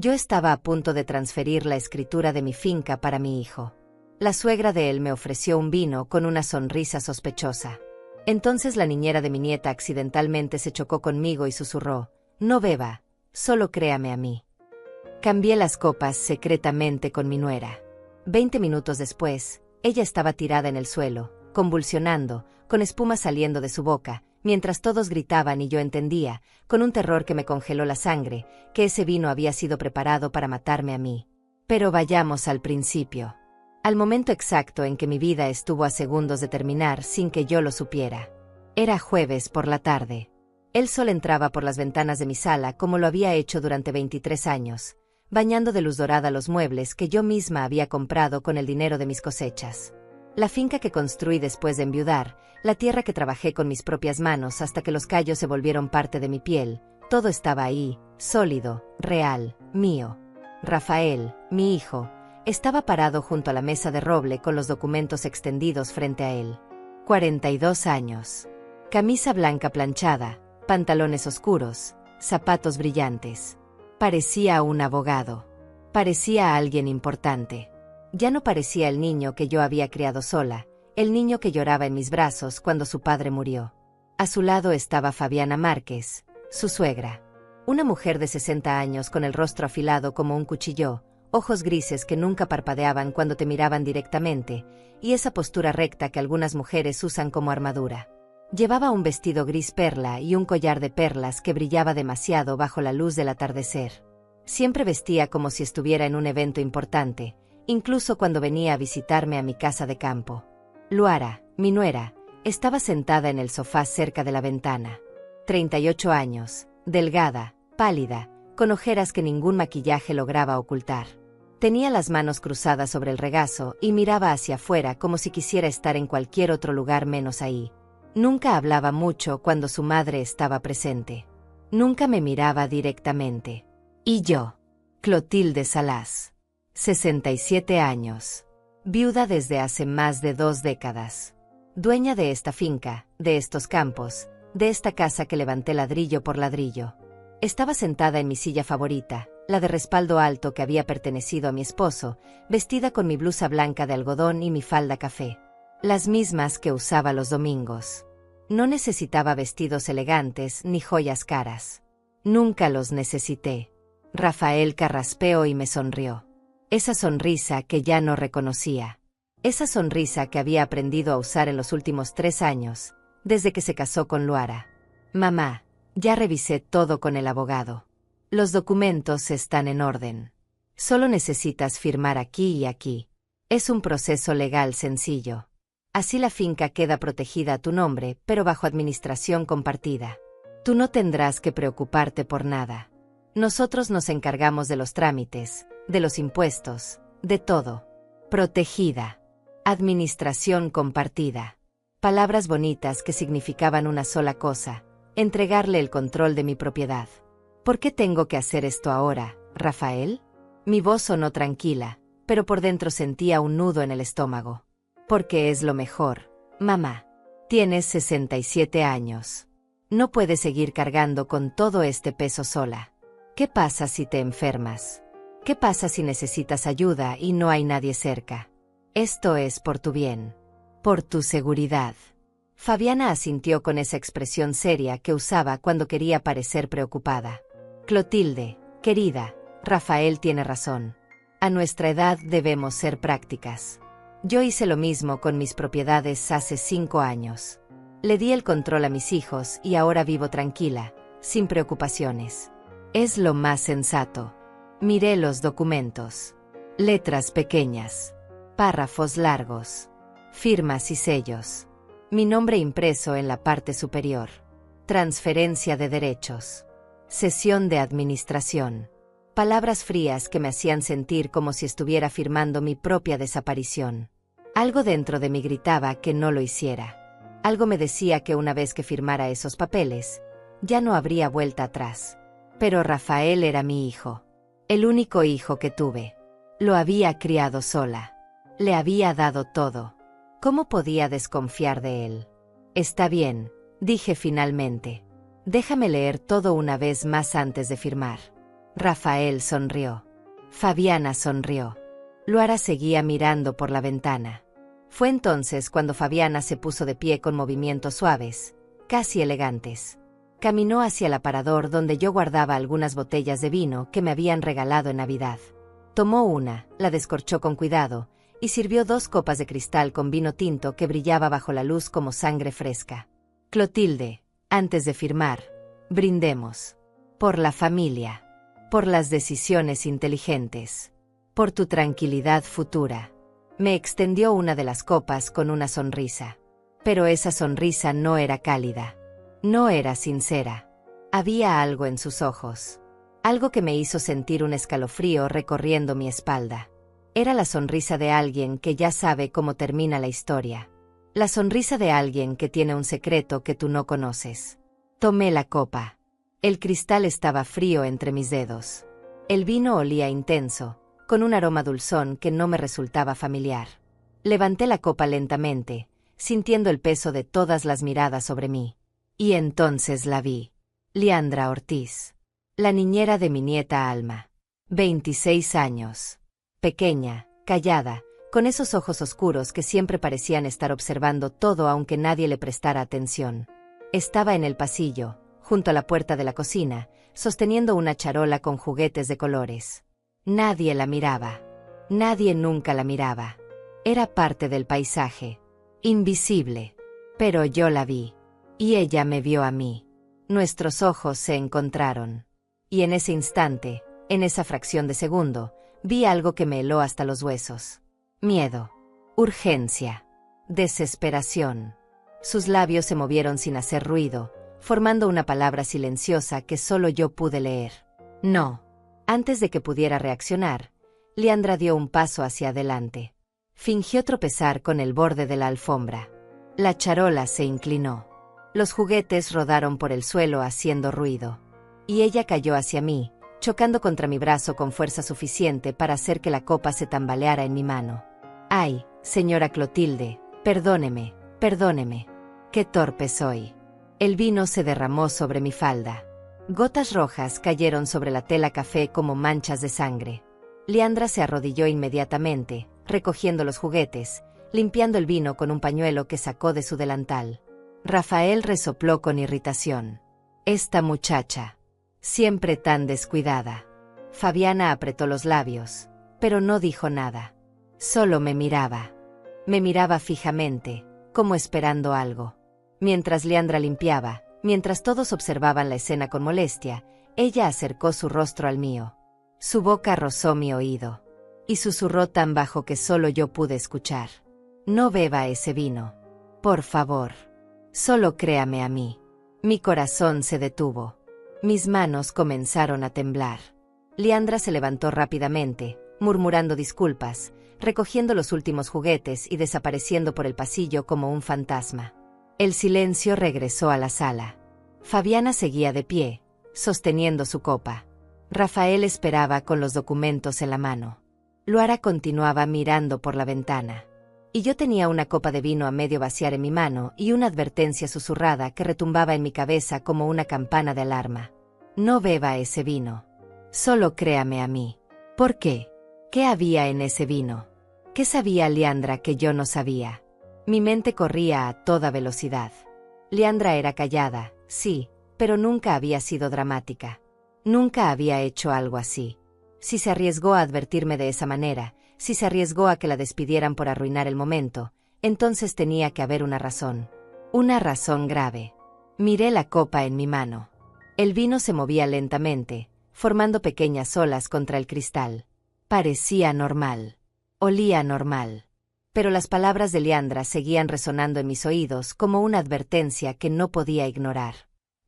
Yo estaba a punto de transferir la escritura de mi finca para mi hijo. La suegra de él me ofreció un vino con una sonrisa sospechosa. Entonces la niñera de mi nieta accidentalmente se chocó conmigo y susurró: «No beba, solo créame a mí». Cambié las copas secretamente con mi nuera. 20 minutos después, ella estaba tirada en el suelo, convulsionando, con espuma saliendo de su boca, mientras todos gritaban y yo entendía, con un terror que me congeló la sangre, que ese vino había sido preparado para matarme a mí. Pero vayamos al principio. Al momento exacto en que mi vida estuvo a segundos de terminar sin que yo lo supiera. Era jueves por la tarde. El sol entraba por las ventanas de mi sala como lo había hecho durante 23 años, bañando de luz dorada los muebles que yo misma había comprado con el dinero de mis cosechas. La finca que construí después de enviudar, la tierra que trabajé con mis propias manos hasta que los callos se volvieron parte de mi piel, todo estaba ahí, sólido, real, mío. Rafael, mi hijo, estaba parado junto a la mesa de roble con los documentos extendidos frente a él. 42 años. Camisa blanca planchada, pantalones oscuros, zapatos brillantes. Parecía un abogado. Parecía alguien importante. Ya no parecía el niño que yo había criado sola, el niño que lloraba en mis brazos cuando su padre murió. A su lado estaba Fabiana Márquez, su suegra. Una mujer de 60 años con el rostro afilado como un cuchillo, ojos grises que nunca parpadeaban cuando te miraban directamente, y esa postura recta que algunas mujeres usan como armadura. Llevaba un vestido gris perla y un collar de perlas que brillaba demasiado bajo la luz del atardecer. Siempre vestía como si estuviera en un evento importante, incluso cuando venía a visitarme a mi casa de campo. Luara, mi nuera, estaba sentada en el sofá cerca de la ventana. 38 años, delgada, pálida, con ojeras que ningún maquillaje lograba ocultar. Tenía las manos cruzadas sobre el regazo y miraba hacia afuera como si quisiera estar en cualquier otro lugar menos ahí. Nunca hablaba mucho cuando su madre estaba presente. Nunca me miraba directamente. Y yo, Clotilde Salas, 67 años, viuda desde hace más de 2 décadas, dueña de esta finca, de estos campos, de esta casa que levanté ladrillo por ladrillo. Estaba sentada en mi silla favorita, la de respaldo alto que había pertenecido a mi esposo, vestida con mi blusa blanca de algodón y mi falda café. Las mismas que usaba los domingos. No necesitaba vestidos elegantes ni joyas caras. Nunca los necesité. Rafael carraspeó y me sonrió. Esa sonrisa que ya no reconocía. Esa sonrisa que había aprendido a usar en los últimos 3 años, desde que se casó con Luara. Mamá, ya revisé todo con el abogado. Los documentos están en orden. Solo necesitas firmar aquí y aquí. Es un proceso legal sencillo. Así la finca queda protegida a tu nombre, pero bajo administración compartida. Tú no tendrás que preocuparte por nada. Nosotros nos encargamos de los trámites, de los impuestos, de todo. Protegida. Administración compartida. Palabras bonitas que significaban una sola cosa: entregarle el control de mi propiedad. ¿Por qué tengo que hacer esto ahora, Rafael? Mi voz sonó tranquila, pero por dentro sentía un nudo en el estómago. Porque es lo mejor, mamá. Tienes 67 años. No puedes seguir cargando con todo este peso sola. ¿Qué pasa si te enfermas? ¿Qué pasa si necesitas ayuda y no hay nadie cerca? Esto es por tu bien. Por tu seguridad. Fabiana asintió con esa expresión seria que usaba cuando quería parecer preocupada. Clotilde, querida, Rafael tiene razón. A nuestra edad debemos ser prácticas. Yo hice lo mismo con mis propiedades hace 5 años. Le di el control a mis hijos y ahora vivo tranquila, sin preocupaciones. Es lo más sensato. Miré los documentos. Letras pequeñas. Párrafos largos. Firmas y sellos. Mi nombre impreso en la parte superior. Transferencia de derechos. Sesión de administración. Palabras frías que me hacían sentir como si estuviera firmando mi propia desaparición. Algo dentro de mí gritaba que no lo hiciera. Algo me decía que una vez que firmara esos papeles, ya no habría vuelta atrás. Pero Rafael era mi hijo. El único hijo que tuve. Lo había criado sola. Le había dado todo. ¿Cómo podía desconfiar de él? Está bien, dije finalmente. Déjame leer todo una vez más antes de firmar. Rafael sonrió. Fabiana sonrió. Luara seguía mirando por la ventana. Fue entonces cuando Fabiana se puso de pie con movimientos suaves, casi elegantes. Caminó hacia el aparador donde yo guardaba algunas botellas de vino que me habían regalado en Navidad. Tomó una, la descorchó con cuidado, y sirvió 2 copas de cristal con vino tinto que brillaba bajo la luz como sangre fresca. Clotilde, antes de firmar, brindemos. Por la familia. Por las decisiones inteligentes. Por tu tranquilidad futura. Me extendió una de las copas con una sonrisa. Pero esa sonrisa no era cálida. No era sincera. Había algo en sus ojos. Algo que me hizo sentir un escalofrío recorriendo mi espalda. Era la sonrisa de alguien que ya sabe cómo termina la historia. La sonrisa de alguien que tiene un secreto que tú no conoces. Tomé la copa. El cristal estaba frío entre mis dedos. El vino olía intenso, con un aroma dulzón que no me resultaba familiar. Levanté la copa lentamente, sintiendo el peso de todas las miradas sobre mí. Y entonces la vi. Liandra Ortiz. La niñera de mi nieta Alma. 26 años. Pequeña, callada, con esos ojos oscuros que siempre parecían estar observando todo aunque nadie le prestara atención. Estaba en el pasillo, junto a la puerta de la cocina, sosteniendo una charola con juguetes de colores. Nadie la miraba. Nadie nunca la miraba. Era parte del paisaje. Invisible. Pero yo la vi. Y ella me vio a mí. Nuestros ojos se encontraron. Y en ese instante, en esa fracción de segundo, vi algo que me heló hasta los huesos. Miedo. Urgencia. Desesperación. Sus labios se movieron sin hacer ruido, formando una palabra silenciosa que solo yo pude leer. No. Antes de que pudiera reaccionar, Liandra dio un paso hacia adelante. Fingió tropezar con el borde de la alfombra. La charola se inclinó. Los juguetes rodaron por el suelo haciendo ruido. Y ella cayó hacia mí, chocando contra mi brazo con fuerza suficiente para hacer que la copa se tambaleara en mi mano. «Ay, señora Clotilde, perdóneme, perdóneme. Qué torpe soy». El vino se derramó sobre mi falda. Gotas rojas cayeron sobre la tela café como manchas de sangre. Liandra se arrodilló inmediatamente, recogiendo los juguetes, limpiando el vino con un pañuelo que sacó de su delantal. Rafael resopló con irritación. «Esta muchacha. Siempre tan descuidada». Fabiana apretó los labios, pero no dijo nada. Solo me miraba. Me miraba fijamente, como esperando algo. Mientras Liandra limpiaba, mientras todos observaban la escena con molestia, ella acercó su rostro al mío. Su boca rozó mi oído. Y susurró tan bajo que solo yo pude escuchar. «No beba ese vino. Por favor. Solo créame a mí». Mi corazón se detuvo. Mis manos comenzaron a temblar. Liandra se levantó rápidamente, murmurando disculpas, recogiendo los últimos juguetes y desapareciendo por el pasillo como un fantasma. El silencio regresó a la sala. Fabiana seguía de pie, sosteniendo su copa. Rafael esperaba con los documentos en la mano. Luara continuaba mirando por la ventana. Y yo tenía una copa de vino a medio vaciar en mi mano y una advertencia susurrada que retumbaba en mi cabeza como una campana de alarma. «No beba ese vino. Solo créame a mí». ¿Por qué? ¿Qué había en ese vino? ¿Qué sabía Liandra que yo no sabía? Mi mente corría a toda velocidad. Liandra era callada, sí, pero nunca había sido dramática. Nunca había hecho algo así. Si se arriesgó a advertirme de esa manera, si se arriesgó a que la despidieran por arruinar el momento, entonces tenía que haber una razón. Una razón grave. Miré la copa en mi mano. El vino se movía lentamente, formando pequeñas olas contra el cristal. Parecía normal. Olía normal. Pero las palabras de Liandra seguían resonando en mis oídos como una advertencia que no podía ignorar.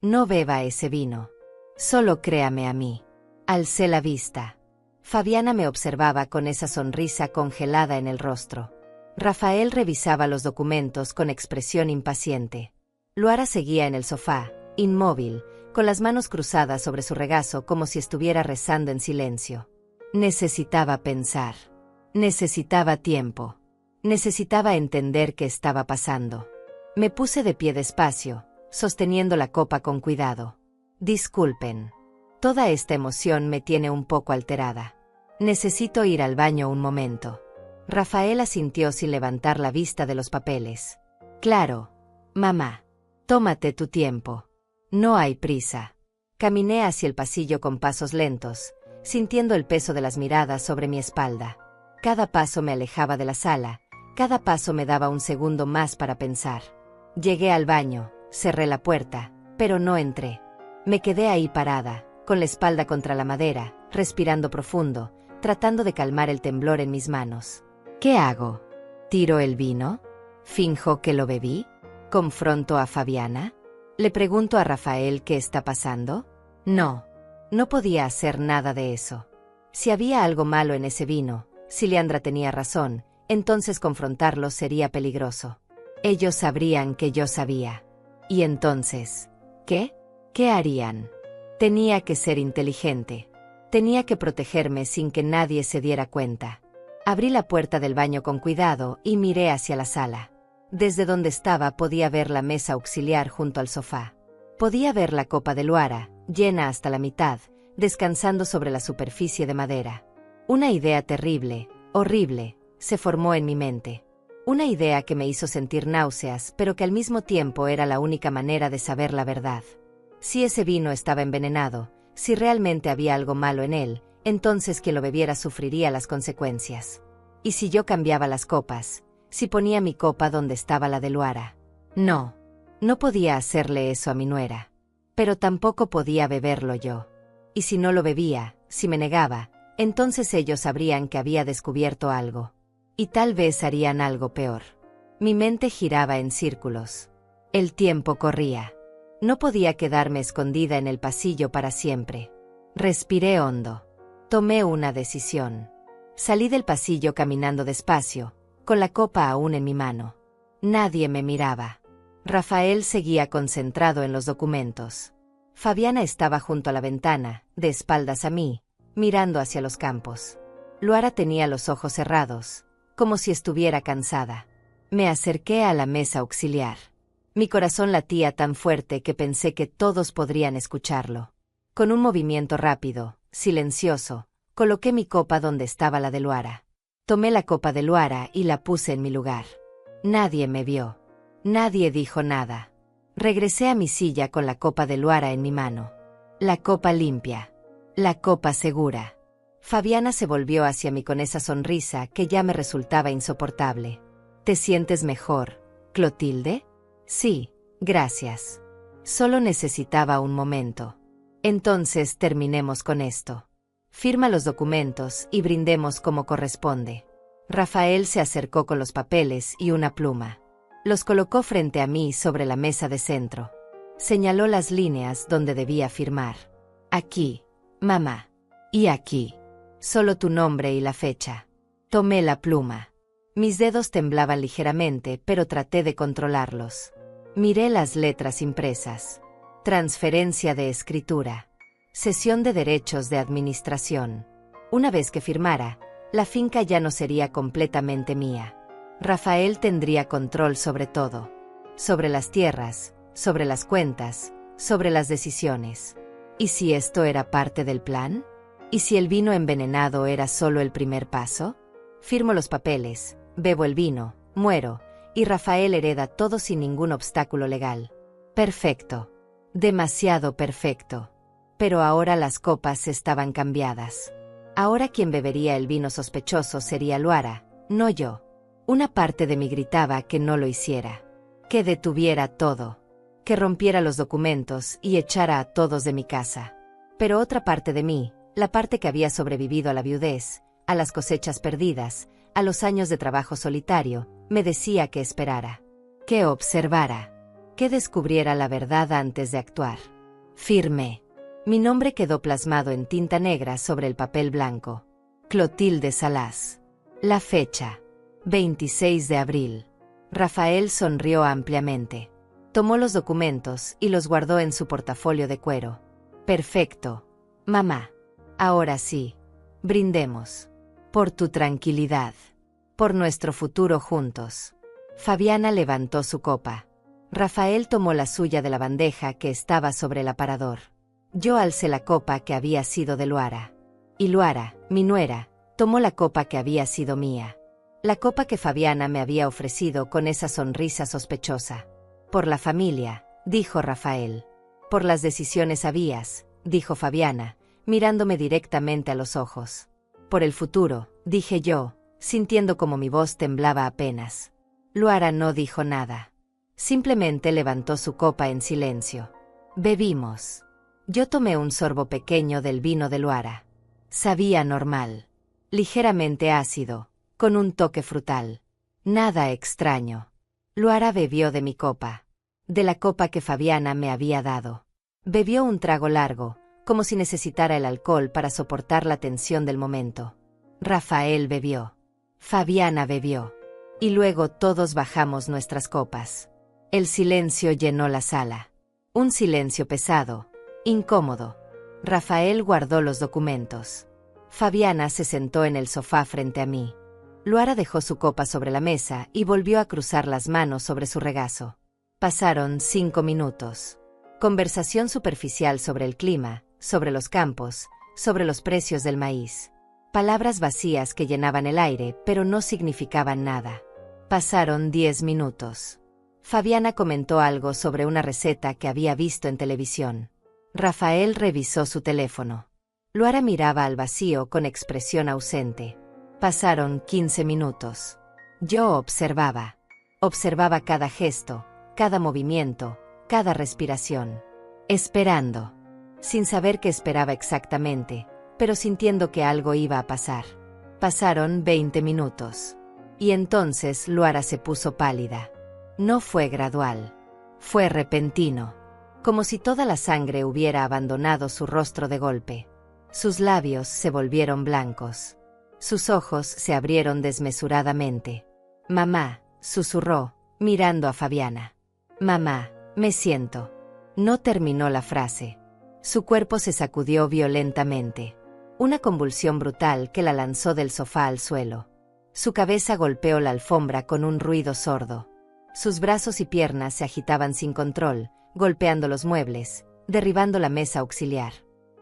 «No beba ese vino. Solo créame a mí». Alcé la vista. Fabiana me observaba con esa sonrisa congelada en el rostro. Rafael revisaba los documentos con expresión impaciente. Luara seguía en el sofá, inmóvil, con las manos cruzadas sobre su regazo como si estuviera rezando en silencio. Necesitaba pensar. Necesitaba tiempo. Necesitaba entender qué estaba pasando. Me puse de pie despacio, sosteniendo la copa con cuidado. «Disculpen». Toda esta emoción me tiene un poco alterada. Necesito ir al baño un momento. Rafael asintió sin levantar la vista de los papeles. Claro, mamá. Tómate tu tiempo. No hay prisa. Caminé hacia el pasillo con pasos lentos, sintiendo el peso de las miradas sobre mi espalda. Cada paso me alejaba de la sala, cada paso me daba un segundo más para pensar. Llegué al baño, cerré la puerta, pero no entré. Me quedé ahí parada, con la espalda contra la madera, respirando profundo, tratando de calmar el temblor en mis manos. ¿Qué hago? ¿Tiro el vino? ¿Finjo que lo bebí? ¿Confronto a Fabiana? ¿Le pregunto a Rafael qué está pasando? No, no podía hacer nada de eso. Si había algo malo en ese vino, si Leandra tenía razón, entonces confrontarlo sería peligroso. Ellos sabrían que yo sabía. Y entonces, ¿qué? ¿Qué harían? Tenía que ser inteligente. Tenía que protegerme sin que nadie se diera cuenta. Abrí la puerta del baño con cuidado y miré hacia la sala. Desde donde estaba podía ver la mesa auxiliar junto al sofá. Podía ver la copa de Luara, llena hasta la mitad, descansando sobre la superficie de madera. Una idea terrible, horrible, se formó en mi mente. Una idea que me hizo sentir náuseas, pero que al mismo tiempo era la única manera de saber la verdad. Si ese vino estaba envenenado, si realmente había algo malo en él, entonces quien lo bebiera sufriría las consecuencias. ¿Y si yo cambiaba las copas? Si ponía mi copa donde estaba la de Luara. No, no podía hacerle eso a mi nuera. Pero tampoco podía beberlo yo. Y si no lo bebía, si me negaba, entonces ellos sabrían que había descubierto algo. Y tal vez harían algo peor. Mi mente giraba en círculos. El tiempo corría. No podía quedarme escondida en el pasillo para siempre. Respiré hondo. Tomé una decisión. Salí del pasillo caminando despacio, con la copa aún en mi mano. Nadie me miraba. Rafael seguía concentrado en los documentos. Fabiana estaba junto a la ventana, de espaldas a mí, mirando hacia los campos. Luara tenía los ojos cerrados, como si estuviera cansada. Me acerqué a la mesa auxiliar. Mi corazón latía tan fuerte que pensé que todos podrían escucharlo. Con un movimiento rápido, silencioso, coloqué mi copa donde estaba la de Luara. Tomé la copa de Luara y la puse en mi lugar. Nadie me vio. Nadie dijo nada. Regresé a mi silla con la copa de Luara en mi mano. La copa limpia. La copa segura. Fabiana se volvió hacia mí con esa sonrisa que ya me resultaba insoportable. ¿Te sientes mejor, Clotilde? Sí, gracias. Solo necesitaba un momento. Entonces terminemos con esto. Firma los documentos y brindemos como corresponde. Rafael se acercó con los papeles y una pluma. Los colocó frente a mí sobre la mesa de centro. Señaló las líneas donde debía firmar. Aquí, mamá. Y aquí. Solo tu nombre y la fecha. Tomé la pluma. Mis dedos temblaban ligeramente, pero traté de controlarlos. Miré las letras impresas. Transferencia de escritura. Cesión de derechos de administración. Una vez que firmara, la finca ya no sería completamente mía. Rafael tendría control sobre todo. Sobre las tierras, sobre las cuentas, sobre las decisiones. ¿Y si esto era parte del plan? ¿Y si el vino envenenado era solo el primer paso? Firmo los papeles, bebo el vino, muero, y Rafael hereda todo sin ningún obstáculo legal. Perfecto. Demasiado perfecto. Pero ahora las copas estaban cambiadas. Ahora quien bebería el vino sospechoso sería Luara, no yo. Una parte de mí gritaba que no lo hiciera. Que detuviera todo. Que rompiera los documentos y echara a todos de mi casa. Pero otra parte de mí, la parte que había sobrevivido a la viudez, a las cosechas perdidas, a los años de trabajo solitario, me decía que esperara. Que observara. Que descubriera la verdad antes de actuar. Firmé. Mi nombre quedó plasmado en tinta negra sobre el papel blanco. Clotilde Salas. La fecha. 26 de abril. Rafael sonrió ampliamente. Tomó los documentos y los guardó en su portafolio de cuero. Perfecto. Mamá. Ahora sí. Brindemos. Por tu tranquilidad. Por nuestro futuro juntos. Fabiana levantó su copa. Rafael tomó la suya de la bandeja que estaba sobre el aparador. Yo alcé la copa que había sido de Luara. Y Luara, mi nuera, tomó la copa que había sido mía. La copa que Fabiana me había ofrecido con esa sonrisa sospechosa. Por la familia, dijo Rafael. Por las decisiones sabias, dijo Fabiana, mirándome directamente a los ojos. Por el futuro, dije yo, sintiendo como mi voz temblaba apenas. Luara no dijo nada. Simplemente levantó su copa en silencio. Bebimos. Yo tomé un sorbo pequeño del vino de Luara. Sabía normal. Ligeramente ácido, con un toque frutal. Nada extraño. Luara bebió de mi copa. De la copa que Fabiana me había dado. Bebió un trago largo, como si necesitara el alcohol para soportar la tensión del momento. Rafael bebió. Fabiana bebió. Y luego todos bajamos nuestras copas. El silencio llenó la sala. Un silencio pesado, incómodo. Rafael guardó los documentos. Fabiana se sentó en el sofá frente a mí. Luara dejó su copa sobre la mesa y volvió a cruzar las manos sobre su regazo. Pasaron 5 minutos. Conversación superficial sobre el clima, sobre los campos, sobre los precios del maíz. Palabras vacías que llenaban el aire, pero no significaban nada. Pasaron 10 minutos. Fabiana comentó algo sobre una receta que había visto en televisión. Rafael revisó su teléfono. Luara miraba al vacío con expresión ausente. Pasaron 15 minutos. Yo observaba. Observaba cada gesto, cada movimiento, cada respiración. Esperando. Sin saber qué esperaba exactamente, pero sintiendo que algo iba a pasar. Pasaron 20 minutos. Y entonces Luara se puso pálida. No fue gradual. Fue repentino. Como si toda la sangre hubiera abandonado su rostro de golpe. Sus labios se volvieron blancos. Sus ojos se abrieron desmesuradamente. Mamá, susurró, mirando a Fabiana. Mamá, me siento. No terminó la frase. Su cuerpo se sacudió violentamente. Una convulsión brutal que la lanzó del sofá al suelo. Su cabeza golpeó la alfombra con un ruido sordo. Sus brazos y piernas se agitaban sin control, golpeando los muebles, derribando la mesa auxiliar.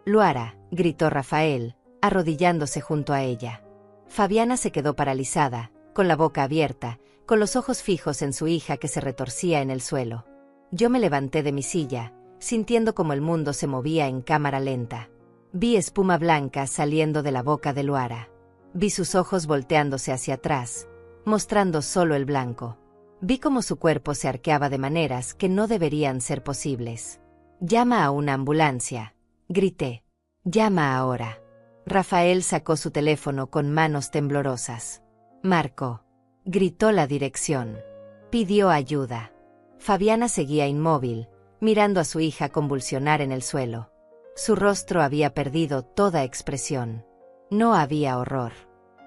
Luara, gritó Rafael, arrodillándose junto a ella. Fabiana se quedó paralizada, con la boca abierta, con los ojos fijos en su hija que se retorcía en el suelo. Yo me levanté de mi silla, sintiendo como el mundo se movía en cámara lenta. Vi espuma blanca saliendo de la boca de Luara. Vi sus ojos volteándose hacia atrás, mostrando solo el blanco. Vi cómo su cuerpo se arqueaba de maneras que no deberían ser posibles. «Llama a una ambulancia», grité. «Llama ahora». Rafael sacó su teléfono con manos temblorosas. Marcó. Gritó la dirección. Pidió ayuda. Fabiana seguía inmóvil, mirando a su hija convulsionar en el suelo. Su rostro había perdido toda expresión. No había horror.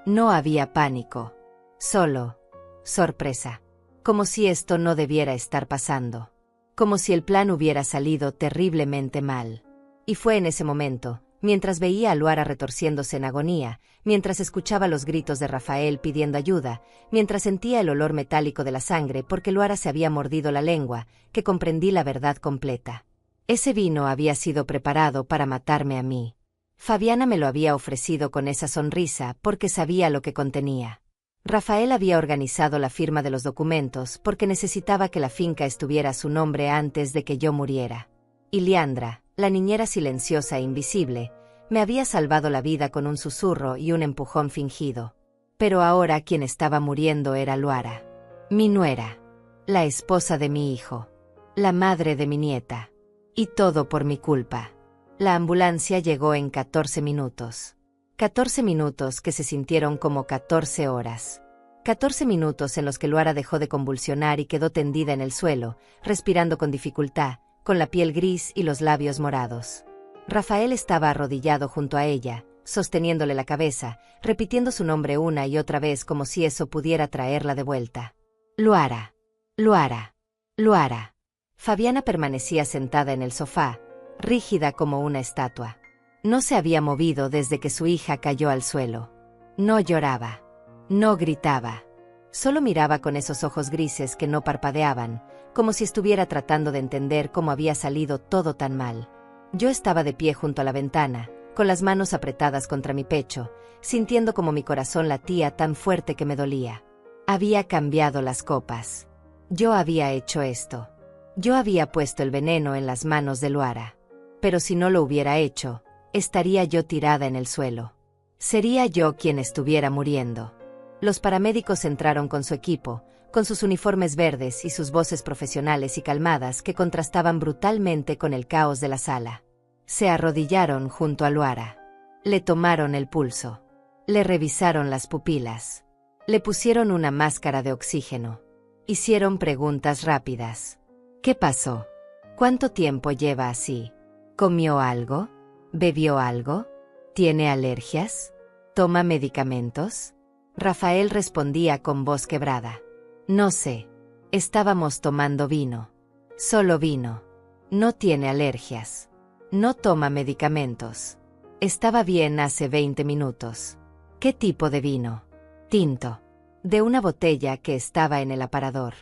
No había pánico. Solo sorpresa. Como si esto no debiera estar pasando. Como si el plan hubiera salido terriblemente mal. Y fue en ese momento, mientras veía a Luara retorciéndose en agonía, mientras escuchaba los gritos de Rafael pidiendo ayuda, mientras sentía el olor metálico de la sangre porque Luara se había mordido la lengua, que comprendí la verdad completa. Ese vino había sido preparado para matarme a mí. Fabiana me lo había ofrecido con esa sonrisa porque sabía lo que contenía. Rafael había organizado la firma de los documentos porque necesitaba que la finca estuviera a su nombre antes de que yo muriera. Y Liandra, la niñera silenciosa e invisible, me había salvado la vida con un susurro y un empujón fingido. Pero ahora quien estaba muriendo era Luara. Mi nuera. La esposa de mi hijo. La madre de mi nieta. Y todo por mi culpa. La ambulancia llegó en 14 minutos. 14 minutos que se sintieron como 14 horas. 14 minutos en los que Luara dejó de convulsionar y quedó tendida en el suelo, respirando con dificultad, con la piel gris y los labios morados. Rafael estaba arrodillado junto a ella, sosteniéndole la cabeza, repitiendo su nombre una y otra vez como si eso pudiera traerla de vuelta. Luara. Luara. Luara. Fabiana permanecía sentada en el sofá, rígida como una estatua. No se había movido desde que su hija cayó al suelo. No lloraba. No gritaba. Solo miraba con esos ojos grises que no parpadeaban, como si estuviera tratando de entender cómo había salido todo tan mal. Yo estaba de pie junto a la ventana, con las manos apretadas contra mi pecho, sintiendo como mi corazón latía tan fuerte que me dolía. Había cambiado las copas. Yo había hecho esto. Yo había puesto el veneno en las manos de Luara. Pero si no lo hubiera hecho, estaría yo tirada en el suelo. Sería yo quien estuviera muriendo. Los paramédicos entraron con su equipo, con sus uniformes verdes y sus voces profesionales y calmadas que contrastaban brutalmente con el caos de la sala. Se arrodillaron junto a Luara. Le tomaron el pulso. Le revisaron las pupilas. Le pusieron una máscara de oxígeno. Hicieron preguntas rápidas. ¿Qué pasó? ¿Cuánto tiempo lleva así? ¿Comió algo? ¿Bebió algo? ¿Tiene alergias? ¿Toma medicamentos? Rafael respondía con voz quebrada. No sé. Estábamos tomando vino. Solo vino. No tiene alergias. No toma medicamentos. Estaba bien hace 20 minutos. ¿Qué tipo de vino? Tinto. De una botella que estaba en el aparador.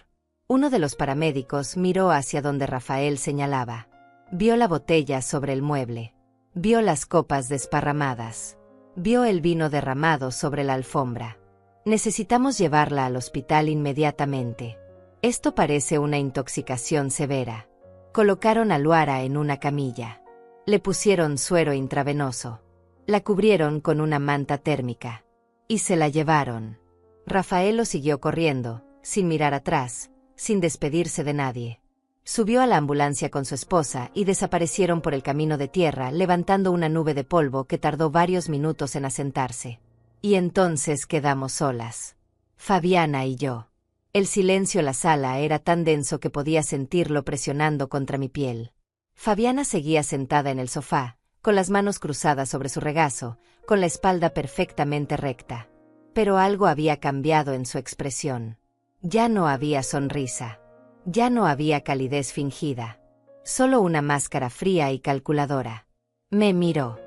Uno de los paramédicos miró hacia donde Rafael señalaba. Vio la botella sobre el mueble. Vio las copas desparramadas. Vio el vino derramado sobre la alfombra. Necesitamos llevarla al hospital inmediatamente. Esto parece una intoxicación severa. Colocaron a Luara en una camilla. Le pusieron suero intravenoso. La cubrieron con una manta térmica. Y se la llevaron. Rafael lo siguió corriendo, sin mirar atrás, sin despedirse de nadie. Subió a la ambulancia con su esposa y desaparecieron por el camino de tierra, levantando una nube de polvo que tardó varios minutos en asentarse. Y entonces quedamos solas. Fabiana y yo. El silencio en la sala era tan denso que podía sentirlo presionando contra mi piel. Fabiana seguía sentada en el sofá, con las manos cruzadas sobre su regazo, con la espalda perfectamente recta. Pero algo había cambiado en su expresión. Ya no había sonrisa. Ya no había calidez fingida. Solo una máscara fría y calculadora. Me miró.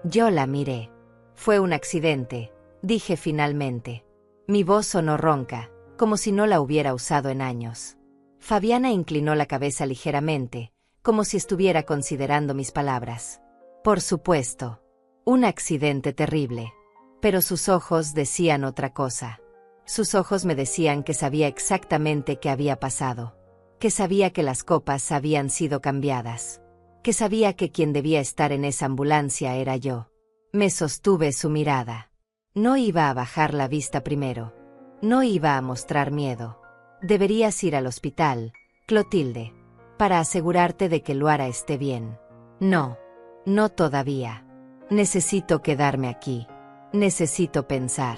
Yo la miré. Fue un accidente, dije finalmente. Mi voz sonó ronca, como si no la hubiera usado en años. Fabiana inclinó la cabeza ligeramente, como si estuviera considerando mis palabras. Por supuesto. Un accidente terrible. Pero sus ojos decían otra cosa. Sus ojos me decían que sabía exactamente qué había pasado. Que sabía que las copas habían sido cambiadas. Que sabía que quien debía estar en esa ambulancia era yo. Me sostuve su mirada. No iba a bajar la vista primero. No iba a mostrar miedo. Deberías ir al hospital, Clotilde, para asegurarte de que Luara esté bien. No. No todavía. Necesito quedarme aquí. Necesito pensar.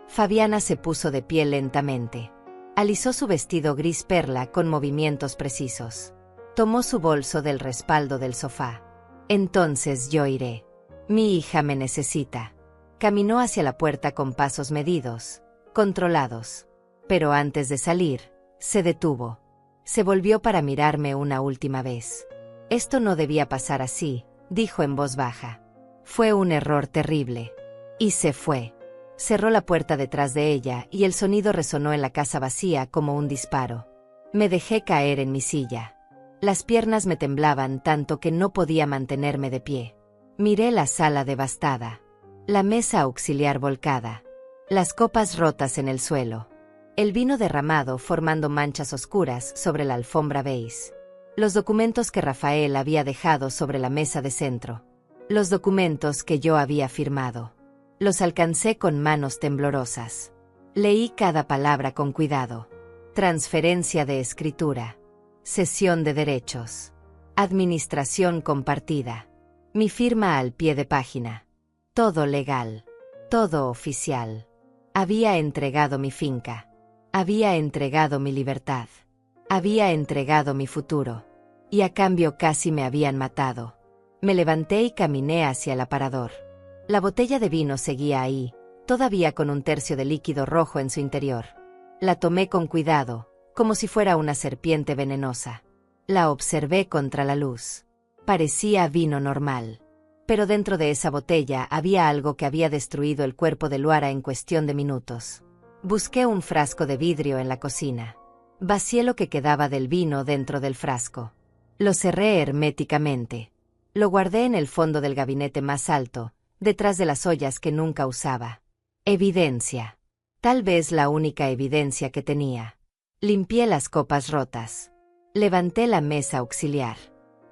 Fabiana se puso de pie lentamente. Alisó su vestido gris perla con movimientos precisos. Tomó su bolso del respaldo del sofá. Entonces yo iré. Mi hija me necesita. Caminó hacia la puerta con pasos medidos, controlados. Pero antes de salir, se detuvo. Se volvió para mirarme una última vez. Esto no debía pasar así, dijo en voz baja. Fue un error terrible. Y se fue. Cerró la puerta detrás de ella y el sonido resonó en la casa vacía como un disparo. Me dejé caer en mi silla. Las piernas me temblaban tanto que no podía mantenerme de pie. Miré la sala devastada. La mesa auxiliar volcada. Las copas rotas en el suelo. El vino derramado formando manchas oscuras sobre la alfombra beige. Los documentos que Rafael había dejado sobre la mesa de centro. Los documentos que yo había firmado. Los alcancé con manos temblorosas. Leí cada palabra con cuidado. Transferencia de escritura. Cesión de derechos. Administración compartida. Mi firma al pie de página. Todo legal. Todo oficial. Había entregado mi finca. Había entregado mi libertad. Había entregado mi futuro. Y a cambio casi me habían matado. Me levanté y caminé hacia el aparador. La botella de vino seguía ahí, todavía con un tercio de líquido rojo en su interior. La tomé con cuidado, como si fuera una serpiente venenosa. La observé contra la luz. Parecía vino normal. Pero dentro de esa botella había algo que había destruido el cuerpo de Luara en cuestión de minutos. Busqué un frasco de vidrio en la cocina. Vacié lo que quedaba del vino dentro del frasco. Lo cerré herméticamente. Lo guardé en el fondo del gabinete más alto, detrás de las ollas que nunca usaba. Evidencia. Tal vez la única evidencia que tenía. Limpié las copas rotas. Levanté la mesa auxiliar.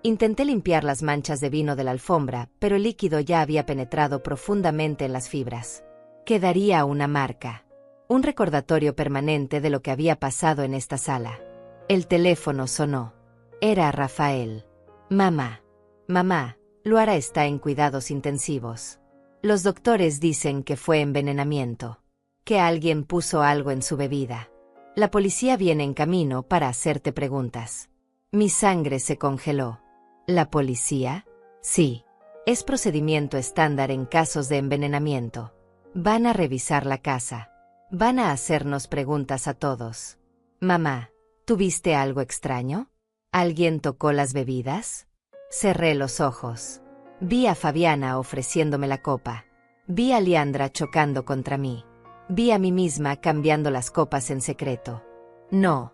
Intenté limpiar las manchas de vino de la alfombra, pero el líquido ya había penetrado profundamente en las fibras. Quedaría una marca. Un recordatorio permanente de lo que había pasado en esta sala. El teléfono sonó. Era Rafael. Mamá. Mamá, Luara está en cuidados intensivos. Los doctores dicen que fue envenenamiento. Que alguien puso algo en su bebida. La policía viene en camino para hacerte preguntas. Mi sangre se congeló. ¿La policía? Sí. Es procedimiento estándar en casos de envenenamiento. Van a revisar la casa. Van a hacernos preguntas a todos. Mamá, ¿tuviste algo extraño? ¿Alguien tocó las bebidas? Cerré los ojos. Vi a Fabiana ofreciéndome la copa. Vi a Liandra chocando contra mí. Vi a mí misma cambiando las copas en secreto. No.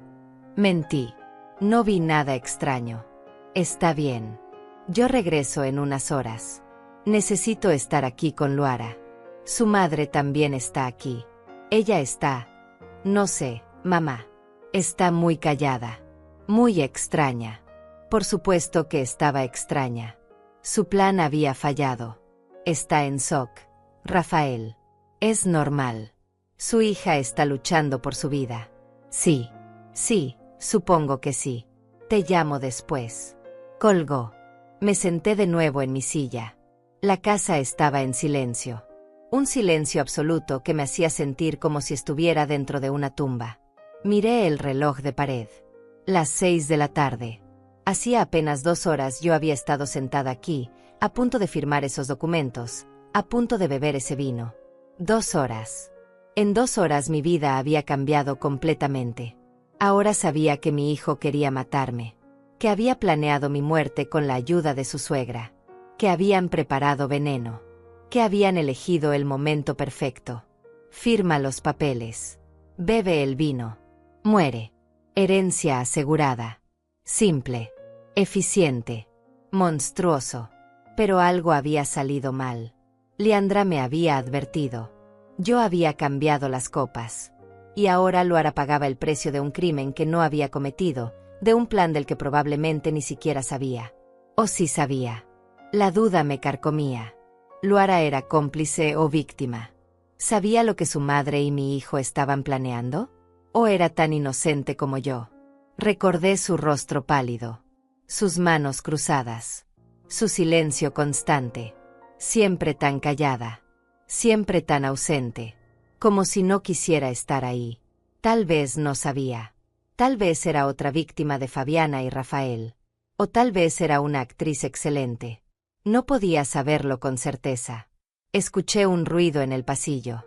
Mentí. No vi nada extraño. Está bien. Yo regreso en unas horas. Necesito estar aquí con Luara. Su madre también está aquí. Ella está... No sé, mamá. Está muy callada. Muy extraña. Por supuesto que estaba extraña. Su plan había fallado. Está en shock. Rafael. Es normal. Su hija está luchando por su vida. Sí. Sí, supongo que sí. Te llamo después. Colgó. Me senté de nuevo en mi silla. La casa estaba en silencio. Un silencio absoluto que me hacía sentir como si estuviera dentro de una tumba. Miré el reloj de pared. Las 6 de la tarde. Hacía apenas 2 horas yo había estado sentada aquí, a punto de firmar esos documentos, a punto de beber ese vino. 2 horas. En 2 horas mi vida había cambiado completamente. Ahora sabía que mi hijo quería matarme, que había planeado mi muerte con la ayuda de su suegra, que habían preparado veneno, que habían elegido el momento perfecto. Firma los papeles. Bebe el vino. Muere. Herencia asegurada. Simple. Eficiente. Monstruoso. Pero algo había salido mal. Liandra me había advertido. Yo había cambiado las copas. Y ahora Luara pagaba el precio de un crimen que no había cometido, de un plan del que probablemente ni siquiera sabía. O sí sabía. La duda me carcomía. ¿Luara era cómplice o víctima? ¿Sabía lo que su madre y mi hijo estaban planeando? ¿O era tan inocente como yo? Recordé su rostro pálido, sus manos cruzadas, su silencio constante, siempre tan callada, siempre tan ausente, como si no quisiera estar ahí. Tal vez no sabía. Tal vez era otra víctima de Fabiana y Rafael. O tal vez era una actriz excelente. No podía saberlo con certeza. Escuché un ruido en el pasillo.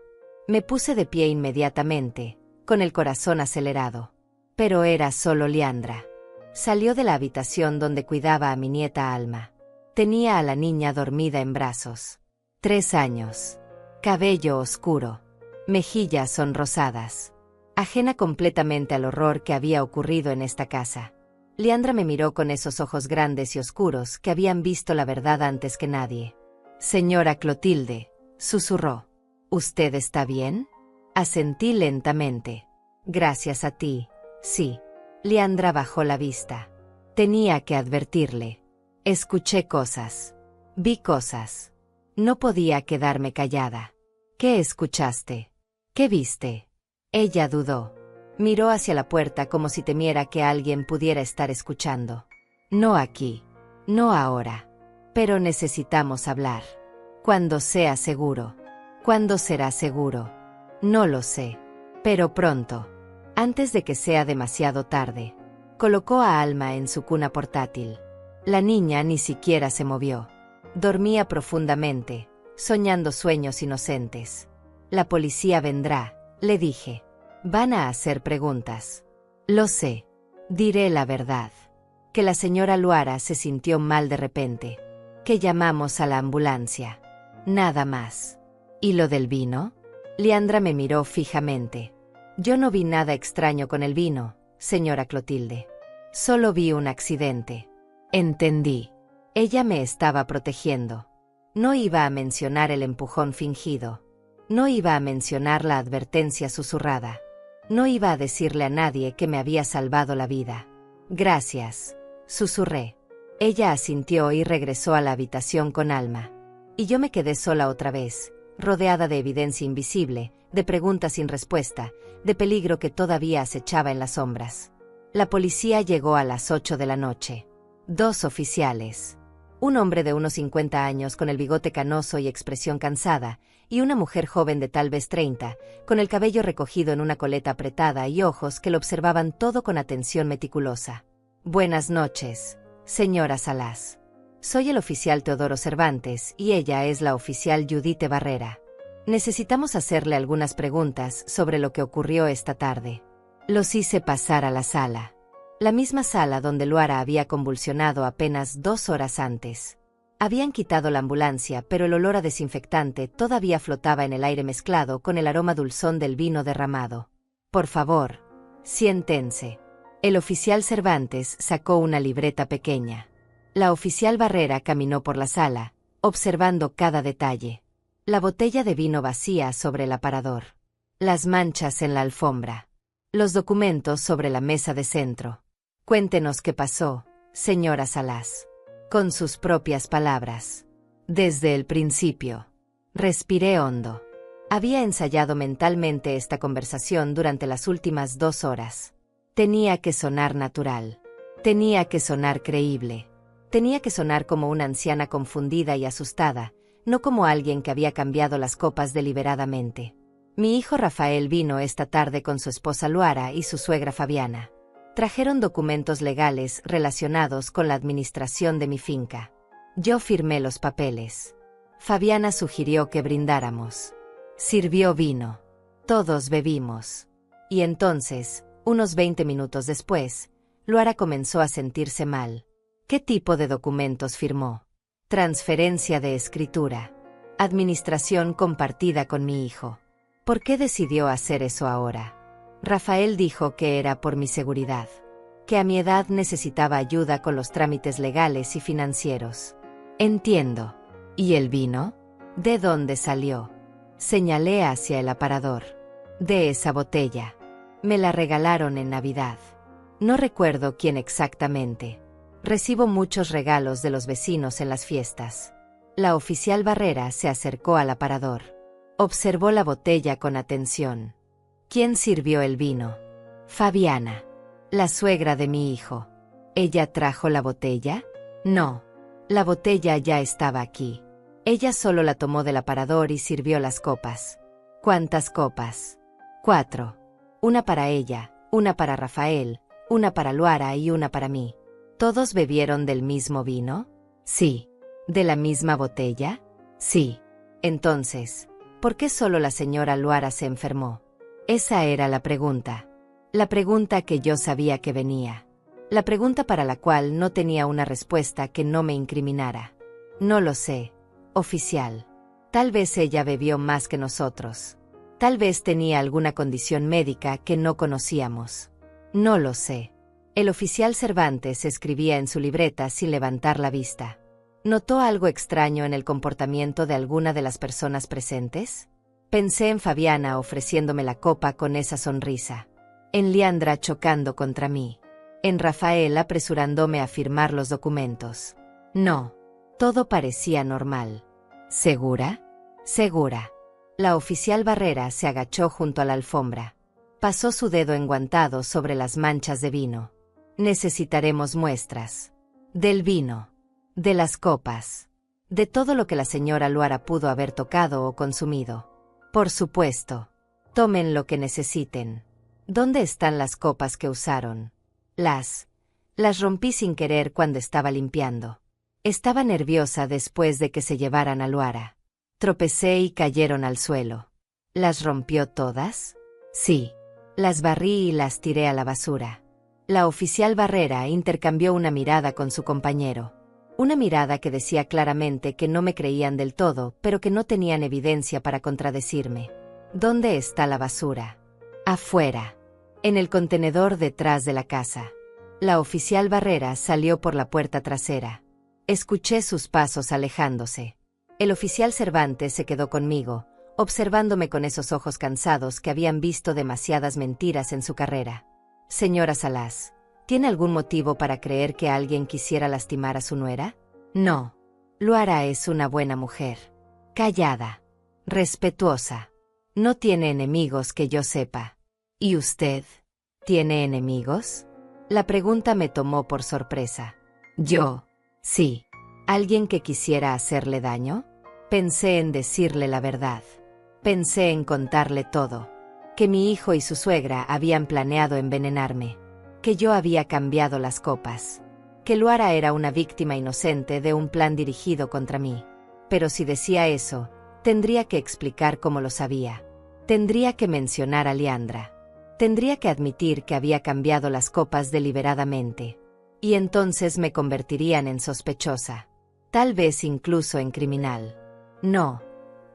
Me puse de pie inmediatamente, con el corazón acelerado. Pero era solo Liandra. Salió de la habitación donde cuidaba a mi nieta Alma. Tenía a la niña dormida en brazos. 3 años. Cabello oscuro. Mejillas sonrosadas. Ajena completamente al horror que había ocurrido en esta casa. Liandra me miró con esos ojos grandes y oscuros que habían visto la verdad antes que nadie. Señora Clotilde, susurró. ¿Usted está bien? Asentí lentamente. Gracias a ti, sí. Liandra bajó la vista. Tenía que advertirle. Escuché cosas. Vi cosas. No podía quedarme callada. ¿Qué escuchaste? ¿Qué viste? Ella dudó. Miró hacia la puerta como si temiera que alguien pudiera estar escuchando. No aquí. No ahora. Pero necesitamos hablar. Cuando sea seguro. ¿Cuándo será seguro? No lo sé. Pero pronto. Antes de que sea demasiado tarde. Colocó a Alma en su cuna portátil. La niña ni siquiera se movió. Dormía profundamente, soñando sueños inocentes. La policía vendrá, le dije. Van a hacer preguntas. Lo sé. Diré la verdad. Que la señora Luara se sintió mal de repente. Que llamamos a la ambulancia. Nada más. ¿Y lo del vino? Liandra me miró fijamente. Yo no vi nada extraño con el vino, señora Clotilde. Solo vi un accidente. Entendí. Ella me estaba protegiendo. No iba a mencionar el empujón fingido. No iba a mencionar la advertencia susurrada. No iba a decirle a nadie que me había salvado la vida. Gracias, susurré. Ella asintió y regresó a la habitación con Alma. Y yo me quedé sola otra vez, rodeada de evidencia invisible, de preguntas sin respuesta, de peligro que todavía acechaba en las sombras. La policía llegó a las 8 de la noche. 2 oficiales. Un hombre de unos 50 años con el bigote canoso y expresión cansada, y una mujer joven de tal vez 30, con el cabello recogido en una coleta apretada y ojos que lo observaban todo con atención meticulosa. Buenas noches, señora Salas. Soy el oficial Teodoro Cervantes y ella es la oficial Judite Barrera. Necesitamos hacerle algunas preguntas sobre lo que ocurrió esta tarde. Los hice pasar a la sala. La misma sala donde Luara había convulsionado apenas 2 horas antes. Habían quitado la ambulancia, pero el olor a desinfectante todavía flotaba en el aire mezclado con el aroma dulzón del vino derramado. Por favor, siéntense. El oficial Cervantes sacó una libreta pequeña. La oficial Barrera caminó por la sala, observando cada detalle. La botella de vino vacía sobre el aparador. Las manchas en la alfombra. Los documentos sobre la mesa de centro. Cuéntenos qué pasó, señora Salas. Con sus propias palabras. Desde el principio. Respiré hondo. Había ensayado mentalmente esta conversación durante las últimas 2 horas. Tenía que sonar natural. Tenía que sonar creíble. Tenía que sonar como una anciana confundida y asustada, no como alguien que había cambiado las copas deliberadamente. Mi hijo Rafael vino esta tarde con su esposa Luara y su suegra Fabiana. Trajeron documentos legales relacionados con la administración de mi finca. Yo firmé los papeles. Fabiana sugirió que brindáramos. Sirvió vino. Todos bebimos. Y entonces, unos 20 minutos después, Luara comenzó a sentirse mal. ¿Qué tipo de documentos firmó? Transferencia de escritura. Administración compartida con mi hijo. ¿Por qué decidió hacer eso ahora? Rafael dijo que era por mi seguridad. Que a mi edad necesitaba ayuda con los trámites legales y financieros. Entiendo. ¿Y el vino? ¿De dónde salió? Señalé hacia el aparador. De esa botella. Me la regalaron en Navidad. No recuerdo quién exactamente. Recibo muchos regalos de los vecinos en las fiestas. La oficial Barrera se acercó al aparador. Observó la botella con atención. ¿Quién sirvió el vino? Fabiana, la suegra de mi hijo. ¿Ella trajo la botella? No. La botella ya estaba aquí. Ella solo la tomó del aparador y sirvió las copas. ¿Cuántas copas? 4. Una para ella, una para Rafael, una para Luara y una para mí. ¿Todos bebieron del mismo vino? Sí. ¿De la misma botella? Sí. Entonces, ¿por qué solo la señora Luara se enfermó? Esa era la pregunta. La pregunta que yo sabía que venía. La pregunta para la cual no tenía una respuesta que no me incriminara. No lo sé, oficial. Tal vez ella bebió más que nosotros. Tal vez tenía alguna condición médica que no conocíamos. No lo sé. El oficial Cervantes escribía en su libreta sin levantar la vista. ¿Notó algo extraño en el comportamiento de alguna de las personas presentes? Pensé en Fabiana ofreciéndome la copa con esa sonrisa. En Leandra chocando contra mí. En Rafael apresurándome a firmar los documentos. No. Todo parecía normal. ¿Segura? Segura. La oficial Barrera se agachó junto a la alfombra. Pasó su dedo enguantado sobre las manchas de vino. Necesitaremos muestras. Del vino. De las copas. De todo lo que la señora Luara pudo haber tocado o consumido. Por supuesto. Tomen lo que necesiten. ¿Dónde están las copas que usaron? Las rompí sin querer cuando estaba limpiando. Estaba nerviosa después de que se llevaran a Luara. Tropecé y cayeron al suelo. ¿Las rompió todas? Sí. Las barrí y las tiré a la basura. La oficial Barrera intercambió una mirada con su compañero. Una mirada que decía claramente que no me creían del todo, pero que no tenían evidencia para contradecirme. ¿Dónde está la basura? Afuera. En el contenedor detrás de la casa. La oficial Barrera salió por la puerta trasera. Escuché sus pasos alejándose. El oficial Cervantes se quedó conmigo, observándome con esos ojos cansados que habían visto demasiadas mentiras en su carrera. Señora Salas, ¿tiene algún motivo para creer que alguien quisiera lastimar a su nuera? No. Luara es una buena mujer. Callada. Respetuosa. No tiene enemigos que yo sepa. ¿Y usted? ¿Tiene enemigos? La pregunta me tomó por sorpresa. Yo. Sí. ¿Alguien que quisiera hacerle daño? Pensé en decirle la verdad. Pensé en contarle todo. Que mi hijo y su suegra habían planeado envenenarme. Que yo había cambiado las copas. Que Luara era una víctima inocente de un plan dirigido contra mí. Pero si decía eso, tendría que explicar cómo lo sabía. Tendría que mencionar a Liandra. Tendría que admitir que había cambiado las copas deliberadamente. Y entonces me convertirían en sospechosa. Tal vez incluso en criminal. No.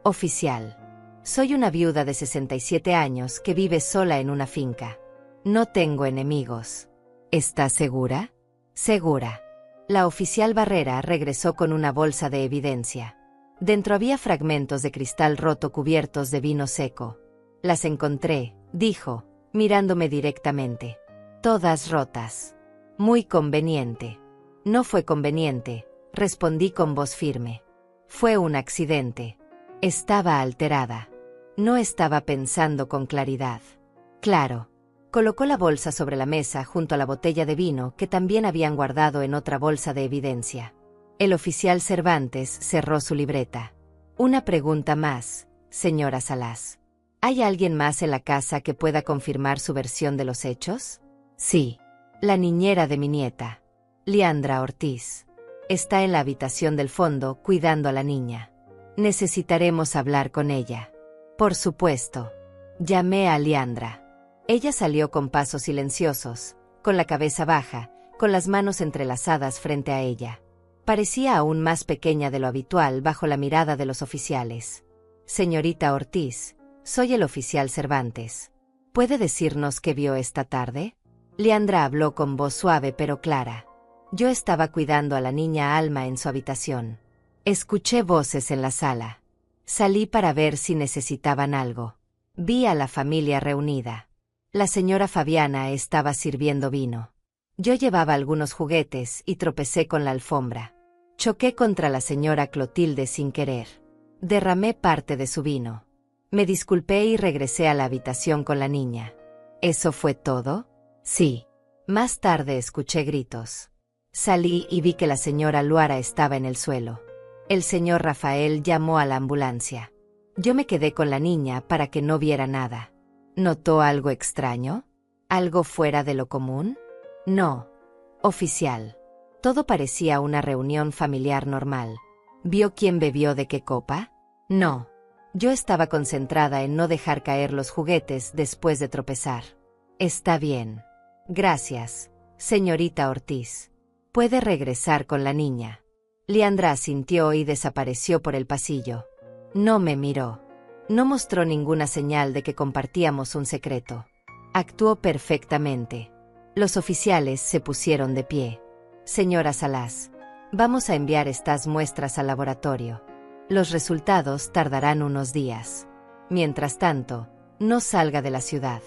Oficial. Soy una viuda de 67 años que vive sola en una finca. No tengo enemigos. ¿Está segura? Segura. La oficial Barrera regresó con una bolsa de evidencia. Dentro había fragmentos de cristal roto cubiertos de vino seco. Las encontré, dijo, mirándome directamente. Todas rotas. Muy conveniente. No fue conveniente, respondí con voz firme. Fue un accidente. Estaba alterada. No estaba pensando con claridad. Claro. Colocó la bolsa sobre la mesa junto a la botella de vino que también habían guardado en otra bolsa de evidencia. El oficial Cervantes cerró su libreta. Una pregunta más, señora Salas. ¿Hay alguien más en la casa que pueda confirmar su versión de los hechos? Sí. La niñera de mi nieta. Liandra Ortiz. Está en la habitación del fondo cuidando a la niña. Necesitaremos hablar con ella. Por supuesto. Llamé a Liandra. Ella salió con pasos silenciosos, con la cabeza baja, con las manos entrelazadas frente a ella. Parecía aún más pequeña de lo habitual bajo la mirada de los oficiales. Señorita Ortiz, soy el oficial Cervantes. ¿Puede decirnos qué vio esta tarde? Liandra habló con voz suave pero clara. Yo estaba cuidando a la niña Alma en su habitación. Escuché voces en la sala. Salí para ver si necesitaban algo. Vi a la familia reunida. La señora Fabiana estaba sirviendo vino. Yo llevaba algunos juguetes y tropecé con la alfombra. Choqué contra la señora Clotilde sin querer. Derramé parte de su vino. Me disculpé y regresé a la habitación con la niña. ¿Eso fue todo? Sí. Más tarde escuché gritos. Salí y vi que la señora Luara estaba en el suelo. El señor Rafael llamó a la ambulancia. Yo me quedé con la niña para que no viera nada. ¿Notó algo extraño? ¿Algo fuera de lo común? No. Oficial. Todo parecía una reunión familiar normal. ¿Vio quién bebió de qué copa? No. Yo estaba concentrada en no dejar caer los juguetes después de tropezar. Está bien. Gracias, señorita Ortiz. Puede regresar con la niña. Liandra asintió y desapareció por el pasillo. No me miró. No mostró ninguna señal de que compartíamos un secreto. Actuó perfectamente. Los oficiales se pusieron de pie. Señora Salas, vamos a enviar estas muestras al laboratorio. Los resultados tardarán unos días. Mientras tanto, no salga de la ciudad.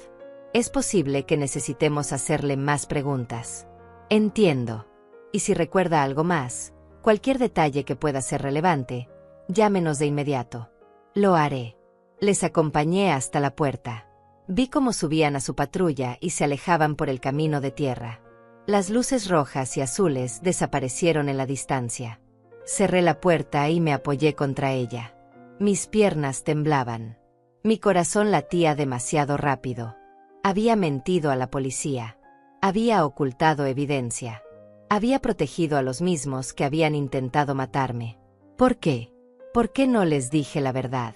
Es posible que necesitemos hacerle más preguntas. Entiendo. Y si recuerda algo más, cualquier detalle que pueda ser relevante, llámenos de inmediato. Lo haré. Les acompañé hasta la puerta. Vi cómo subían a su patrulla y se alejaban por el camino de tierra. Las luces rojas y azules desaparecieron en la distancia. Cerré la puerta y me apoyé contra ella. Mis piernas temblaban. Mi corazón latía demasiado rápido. Había mentido a la policía. Había ocultado evidencia. Había protegido a los mismos que habían intentado matarme. ¿Por qué? ¿Por qué no les dije la verdad?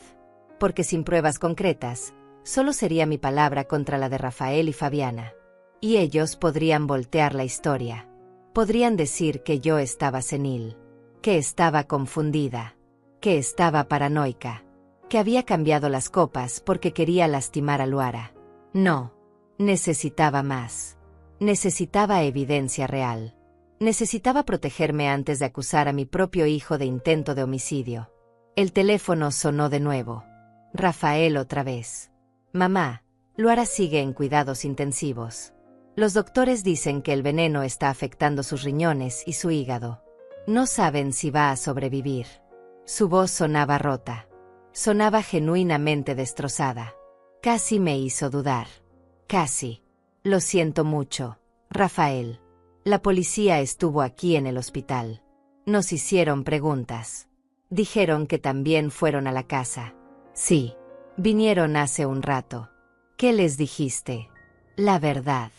Porque sin pruebas concretas, solo sería mi palabra contra la de Rafael y Fabiana. Y ellos podrían voltear la historia. Podrían decir que yo estaba senil, que estaba confundida, que estaba paranoica, que había cambiado las copas porque quería lastimar a Luara. No. Necesitaba más. Necesitaba evidencia real. Necesitaba protegerme antes de acusar a mi propio hijo de intento de homicidio. El teléfono sonó de nuevo. Rafael otra vez. Mamá, Luara sigue en cuidados intensivos. Los doctores dicen que el veneno está afectando sus riñones y su hígado. No saben si va a sobrevivir. Su voz sonaba rota. Sonaba genuinamente destrozada. Casi me hizo dudar. Casi. Lo siento mucho, Rafael. La policía estuvo aquí en el hospital. Nos hicieron preguntas. Dijeron que también fueron a la casa. Sí. Vinieron hace un rato. ¿Qué les dijiste? La verdad.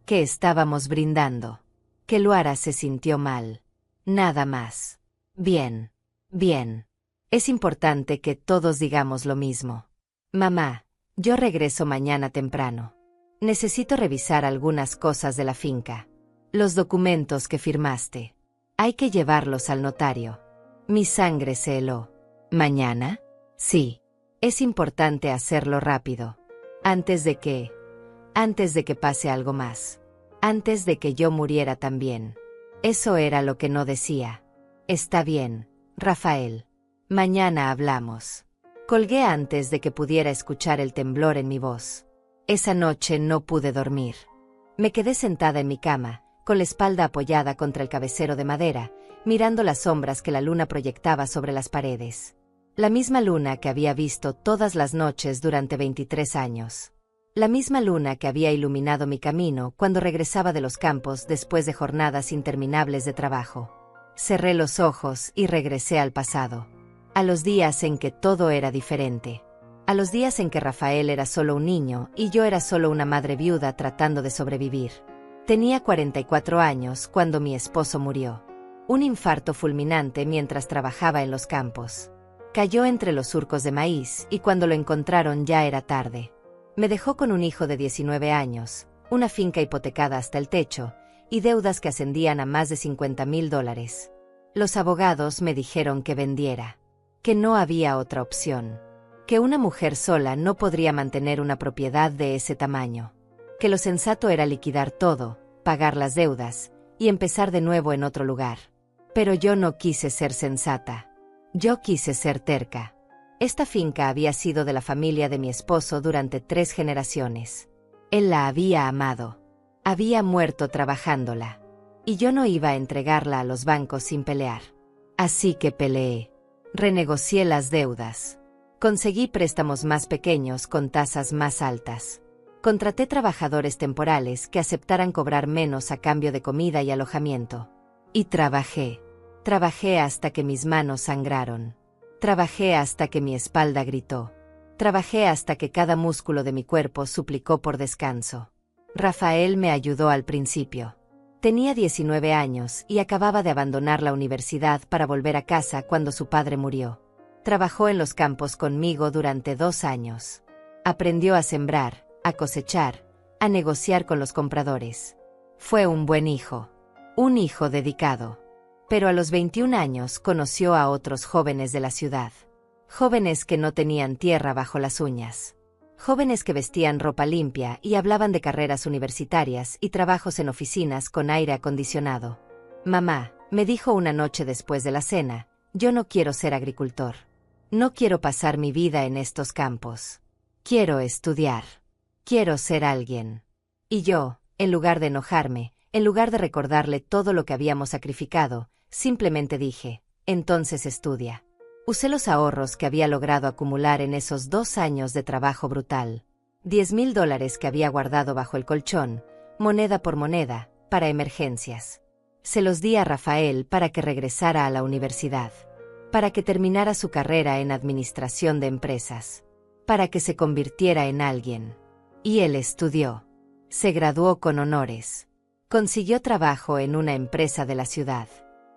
Que estábamos brindando. Que Luara se sintió mal. Nada más. Bien. Bien. Es importante que todos digamos lo mismo. Mamá, yo regreso mañana temprano. Necesito revisar algunas cosas de la finca. Los documentos que firmaste. Hay que llevarlos al notario. Mi sangre se heló. ¿Mañana? Sí. Es importante hacerlo rápido. Antes de que pase algo más. Antes de que yo muriera también. Eso era lo que no decía. Está bien, Rafael. Mañana hablamos. Colgué antes de que pudiera escuchar el temblor en mi voz. Esa noche no pude dormir. Me quedé sentada en mi cama, con la espalda apoyada contra el cabecero de madera, mirando las sombras que la luna proyectaba sobre las paredes. La misma luna que había visto todas las noches durante 23 años. La misma luna que había iluminado mi camino cuando regresaba de los campos después de jornadas interminables de trabajo. Cerré los ojos y regresé al pasado. A los días en que todo era diferente. A los días en que Rafael era solo un niño y yo era solo una madre viuda tratando de sobrevivir. Tenía 44 años cuando mi esposo murió. Un infarto fulminante mientras trabajaba en los campos. Cayó entre los surcos de maíz y cuando lo encontraron ya era tarde. Me dejó con un hijo de 19 años, una finca hipotecada hasta el techo, y deudas que ascendían a más de $50,000. Los abogados me dijeron que vendiera. Que no había otra opción. Que una mujer sola no podría mantener una propiedad de ese tamaño. Que lo sensato era liquidar todo, pagar las deudas, y empezar de nuevo en otro lugar. Pero yo no quise ser sensata. Yo quise ser terca. Esta finca había sido de la familia de mi esposo durante 3 generaciones. Él la había amado. Había muerto trabajándola. Y yo no iba a entregarla a los bancos sin pelear. Así que peleé. Renegocié las deudas. Conseguí préstamos más pequeños con tasas más altas. Contraté trabajadores temporales que aceptaran cobrar menos a cambio de comida y alojamiento. Y trabajé. Trabajé hasta que mis manos sangraron. Trabajé hasta que mi espalda gritó. Trabajé hasta que cada músculo de mi cuerpo suplicó por descanso. Rafael me ayudó al principio. Tenía 19 años y acababa de abandonar la universidad para volver a casa cuando su padre murió. Trabajó en los campos conmigo durante 2 años. Aprendió a sembrar, a cosechar, a negociar con los compradores. Fue un buen hijo. Un hijo dedicado. Pero a los 21 años conoció a otros jóvenes de la ciudad. Jóvenes que no tenían tierra bajo las uñas. Jóvenes que vestían ropa limpia y hablaban de carreras universitarias y trabajos en oficinas con aire acondicionado. Mamá, me dijo una noche después de la cena, yo no quiero ser agricultor. No quiero pasar mi vida en estos campos. Quiero estudiar. Quiero ser alguien. Y yo, en lugar de enojarme, en lugar de recordarle todo lo que habíamos sacrificado, simplemente dije, entonces estudia. Usé los ahorros que había logrado acumular en esos 2 años de trabajo brutal. $10,000 que había guardado bajo el colchón, moneda por moneda, para emergencias. Se los di a Rafael para que regresara a la universidad. Para que terminara su carrera en administración de empresas. Para que se convirtiera en alguien. Y él estudió. Se graduó con honores. Consiguió trabajo en una empresa de la ciudad.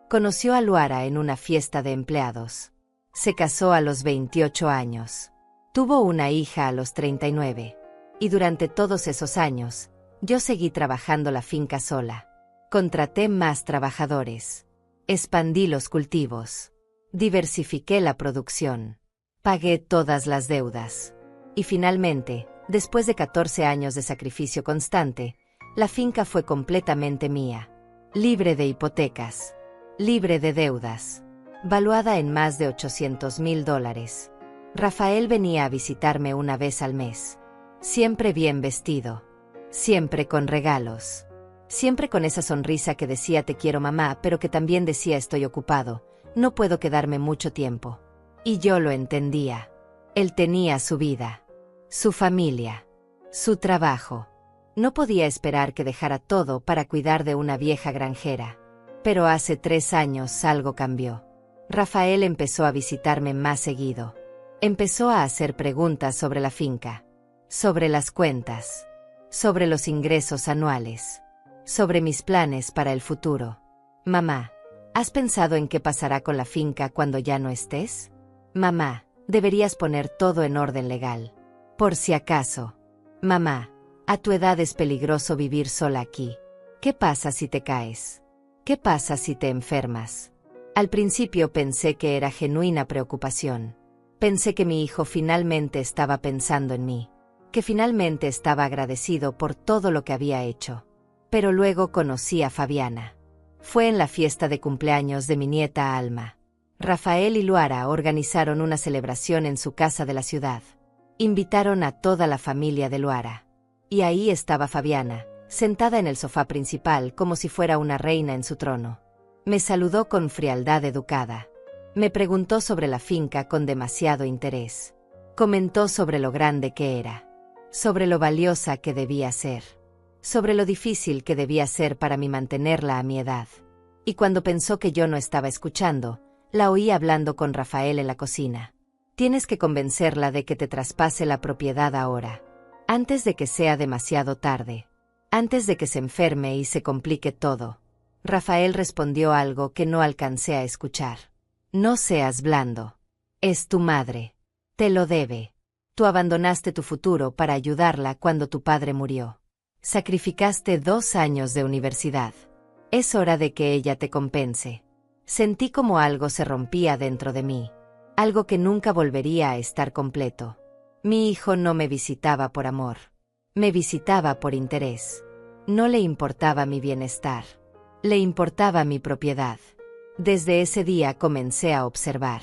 Conoció a Luara en una fiesta de empleados. Se casó a los 28 años. Tuvo una hija a los 39. Y durante todos esos años, yo seguí trabajando la finca sola. Contraté más trabajadores. Expandí los cultivos. Diversifiqué la producción. Pagué todas las deudas. Y finalmente, después de 14 años de sacrificio constante, la finca fue completamente mía. libre de hipotecas, libre de deudas, valuada en más de $800,000. Rafael venía a visitarme una vez al mes. Siempre bien vestido, siempre con regalos, siempre con esa sonrisa que decía te quiero mamá, pero que también decía estoy ocupado, no puedo quedarme mucho tiempo. Y yo lo entendía. Él tenía su vida, su familia, su trabajo. No podía esperar que dejara todo para cuidar de una vieja granjera. Pero hace 3 años algo cambió. Rafael empezó a visitarme más seguido. Empezó a hacer preguntas sobre la finca, sobre las cuentas, sobre los ingresos anuales, sobre mis planes para el futuro. Mamá, ¿has pensado en qué pasará con la finca cuando ya no estés? Mamá, deberías poner todo en orden legal. Por si acaso. Mamá, a tu edad es peligroso vivir sola aquí. ¿Qué pasa si te caes? ¿Qué pasa si te enfermas? Al principio pensé que era genuina preocupación. Pensé que mi hijo finalmente estaba pensando en mí, que finalmente estaba agradecido por todo lo que había hecho. Pero luego conocí a Fabiana. Fue en la fiesta de cumpleaños de mi nieta Alma. Rafael y Luara organizaron una celebración en su casa de la ciudad. Invitaron a toda la familia de Luara. Y ahí estaba Fabiana, sentada en el sofá principal como si fuera una reina en su trono. Me saludó con frialdad educada. Me preguntó sobre la finca con demasiado interés. Comentó sobre lo grande que era, sobre lo valiosa que debía ser, sobre lo difícil que debía ser para mí mantenerla a mi edad. Y cuando pensó que yo no estaba escuchando, la oí hablando con Rafael en la cocina. Tienes que convencerla de que te traspase la propiedad ahora, antes de que sea demasiado tarde, antes de que se enferme y se complique todo. Rafael respondió algo que no alcancé a escuchar. No seas blando. Es tu madre. Te lo debe. Tú abandonaste tu futuro para ayudarla cuando tu padre murió. Sacrificaste 2 años de universidad. Es hora de que ella te compense. Sentí como algo se rompía dentro de mí. Algo que nunca volvería a estar completo. Mi hijo no me visitaba por amor. Me visitaba por interés. No le importaba mi bienestar. Le importaba mi propiedad. Desde ese día comencé a observar,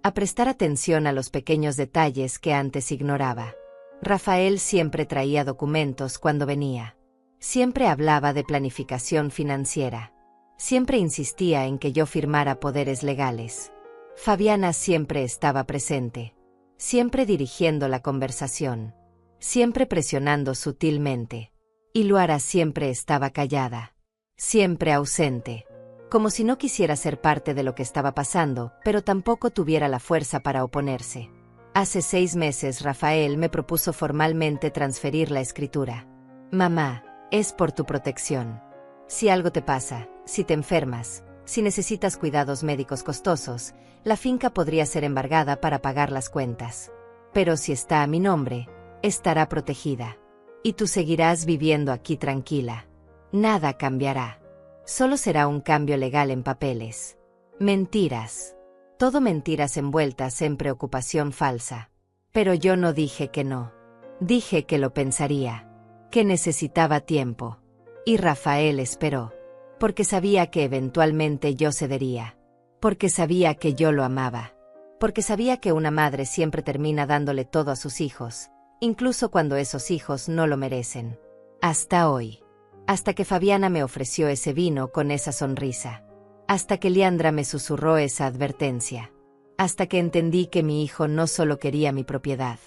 a prestar atención a los pequeños detalles que antes ignoraba. Rafael siempre traía documentos cuando venía. Siempre hablaba de planificación financiera. Siempre insistía en que yo firmara poderes legales. Fabiana siempre estaba presente. Siempre dirigiendo la conversación. Siempre presionando sutilmente. Y Luara siempre estaba callada. Siempre ausente. Como si no quisiera ser parte de lo que estaba pasando, pero tampoco tuviera la fuerza para oponerse. Hace 6 meses Rafael me propuso formalmente transferir la escritura. Mamá, es por tu protección. Si algo te pasa, si te enfermas, si necesitas cuidados médicos costosos, la finca podría ser embargada para pagar las cuentas. Pero si está a mi nombre, estará protegida. Y tú seguirás viviendo aquí tranquila. Nada cambiará. Solo será un cambio legal en papeles. Mentiras. Todo mentiras envueltas en preocupación falsa. Pero yo no dije que no. Dije que lo pensaría. Que necesitaba tiempo. Y Rafael esperó. Porque sabía que eventualmente yo cedería. Porque sabía que yo lo amaba. Porque sabía que una madre siempre termina dándole todo a sus hijos, incluso cuando esos hijos no lo merecen. Hasta hoy. Hasta que Fabiana me ofreció ese vino con esa sonrisa. Hasta que Leandra me susurró esa advertencia. Hasta que entendí que mi hijo no solo quería mi propiedad.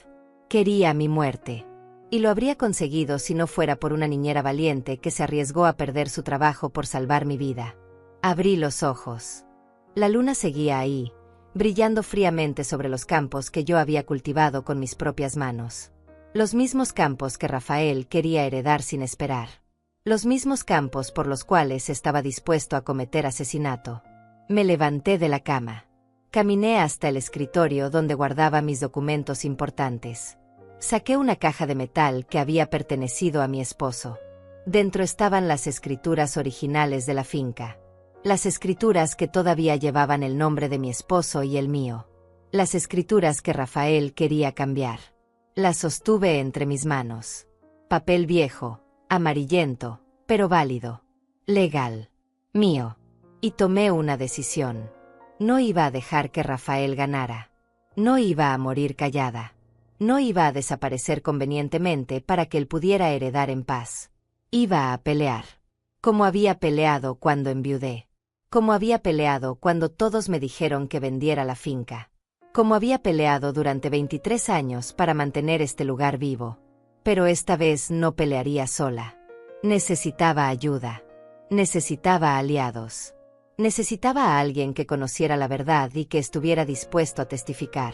Quería mi muerte. Y lo habría conseguido si no fuera por una niñera valiente que se arriesgó a perder su trabajo por salvar mi vida. Abrí los ojos. La luna seguía ahí, brillando fríamente sobre los campos que yo había cultivado con mis propias manos. Los mismos campos que Rafael quería heredar sin esperar. Los mismos campos por los cuales estaba dispuesto a cometer asesinato. Me levanté de la cama. Caminé hasta el escritorio donde guardaba mis documentos importantes. Saqué una caja de metal que había pertenecido a mi esposo. Dentro estaban las escrituras originales de la finca. Las escrituras que todavía llevaban el nombre de mi esposo y el mío. Las escrituras que Rafael quería cambiar. Las sostuve entre mis manos. Papel viejo, amarillento, pero válido. Legal. mío. Y tomé una decisión. No iba a dejar que Rafael ganara. No iba a morir callada. No iba a desaparecer convenientemente para que él pudiera heredar en paz. Iba a pelear. Como había peleado cuando enviudé. Como había peleado cuando todos me dijeron que vendiera la finca. Como había peleado durante 23 años para mantener este lugar vivo. Pero esta vez no pelearía sola. Necesitaba ayuda. Necesitaba aliados. Necesitaba a alguien que conociera la verdad y que estuviera dispuesto a testificar.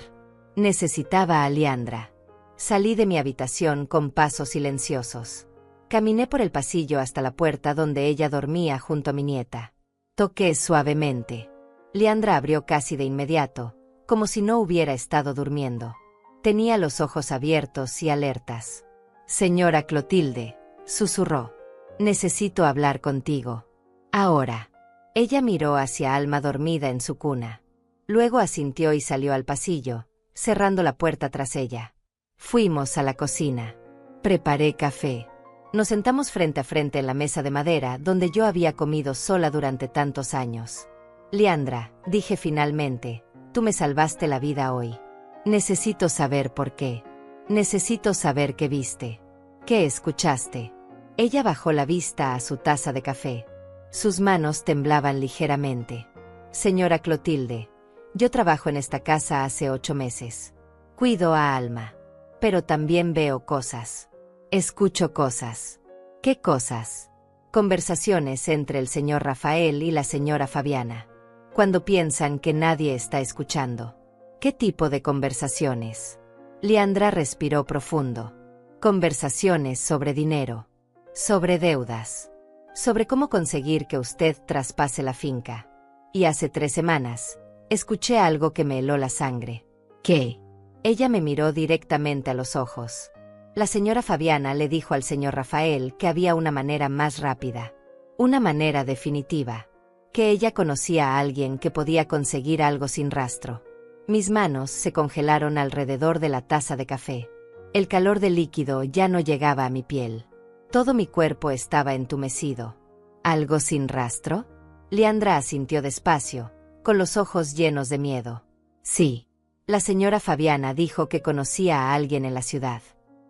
Necesitaba a Liandra. Salí de mi habitación con pasos silenciosos. Caminé por el pasillo hasta la puerta donde ella dormía junto a mi nieta. Toqué suavemente. Liandra abrió casi de inmediato, como si no hubiera estado durmiendo. Tenía los ojos abiertos y alertas. «Señora Clotilde», susurró. «Necesito hablar contigo. Ahora». Ella miró hacia Alma dormida en su cuna. Luego asintió y salió al pasillo, cerrando la puerta tras ella. Fuimos a la cocina. Preparé café. Nos sentamos frente a frente en la mesa de madera donde yo había comido sola durante tantos años. «Liandra», dije finalmente, «tú me salvaste la vida hoy. Necesito saber por qué. Necesito saber qué viste. ¿Qué escuchaste?». Ella bajó la vista a su taza de café. Sus manos temblaban ligeramente. «Señora Clotilde, yo trabajo en esta casa hace 8 meses. Cuido a Alma. Pero también veo cosas. Escucho cosas». «¿Qué cosas?». «Conversaciones entre el señor Rafael y la señora Fabiana. Cuando piensan que nadie está escuchando». «¿Qué tipo de conversaciones?». Liandra respiró profundo. «Conversaciones sobre dinero. Sobre deudas. Sobre cómo conseguir que usted traspase la finca. Y hace 3 semanas, escuché algo que me heló la sangre». «¿Qué?». Ella me miró directamente a los ojos. La señora Fabiana le dijo al señor Rafael que había una manera más rápida. Una manera definitiva. Que ella conocía a alguien que podía conseguir algo sin rastro. Mis manos se congelaron alrededor de la taza de café. El calor del líquido ya no llegaba a mi piel. Todo mi cuerpo estaba entumecido. «¿Algo sin rastro?». Liandra asintió despacio, con los ojos llenos de miedo. «Sí». La señora Fabiana dijo que conocía a alguien en la ciudad.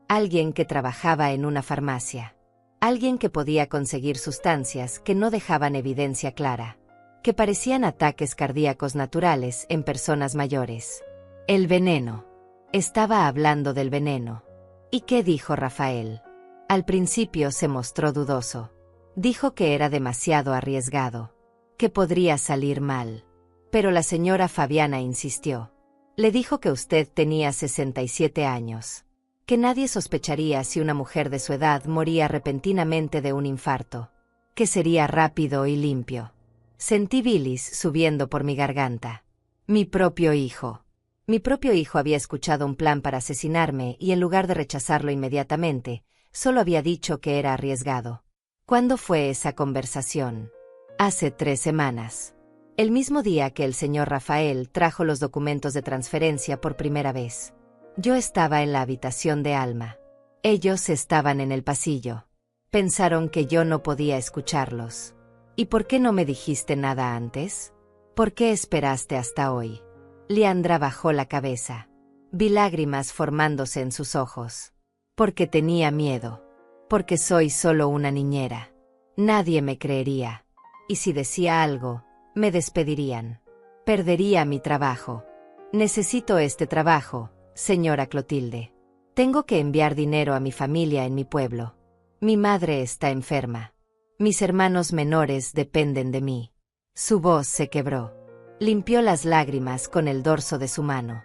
Alguien que trabajaba en una farmacia. Alguien que podía conseguir sustancias que no dejaban evidencia clara. Que parecían ataques cardíacos naturales en personas mayores. El veneno. Estaba hablando del veneno. «¿Y qué dijo Rafael?». Al principio se mostró dudoso. Dijo que era demasiado arriesgado. Que podría salir mal. Pero la señora Fabiana insistió. Le dijo que usted tenía 67 años. Que nadie sospecharía si una mujer de su edad moría repentinamente de un infarto. Que sería rápido y limpio. Sentí bilis subiendo por mi garganta. Mi propio hijo. Mi propio hijo había escuchado un plan para asesinarme y en lugar de rechazarlo inmediatamente, solo había dicho que era arriesgado. ¿Cuándo fue esa conversación? Hace 3 semanas. El mismo día que el señor Rafael trajo los documentos de transferencia por primera vez. Yo estaba en la habitación de Alma. Ellos estaban en el pasillo. Pensaron que yo no podía escucharlos. ¿Y por qué no me dijiste nada antes? ¿Por qué esperaste hasta hoy? Liandra bajó la cabeza. Vi lágrimas formándose en sus ojos. Porque tenía miedo. Porque soy solo una niñera. Nadie me creería. Y si decía algo, me despedirían. Perdería mi trabajo. Necesito este trabajo, señora Clotilde. Tengo que enviar dinero a mi familia en mi pueblo. Mi madre está enferma. Mis hermanos menores dependen de mí. Su voz se quebró. Limpió las lágrimas con el dorso de su mano.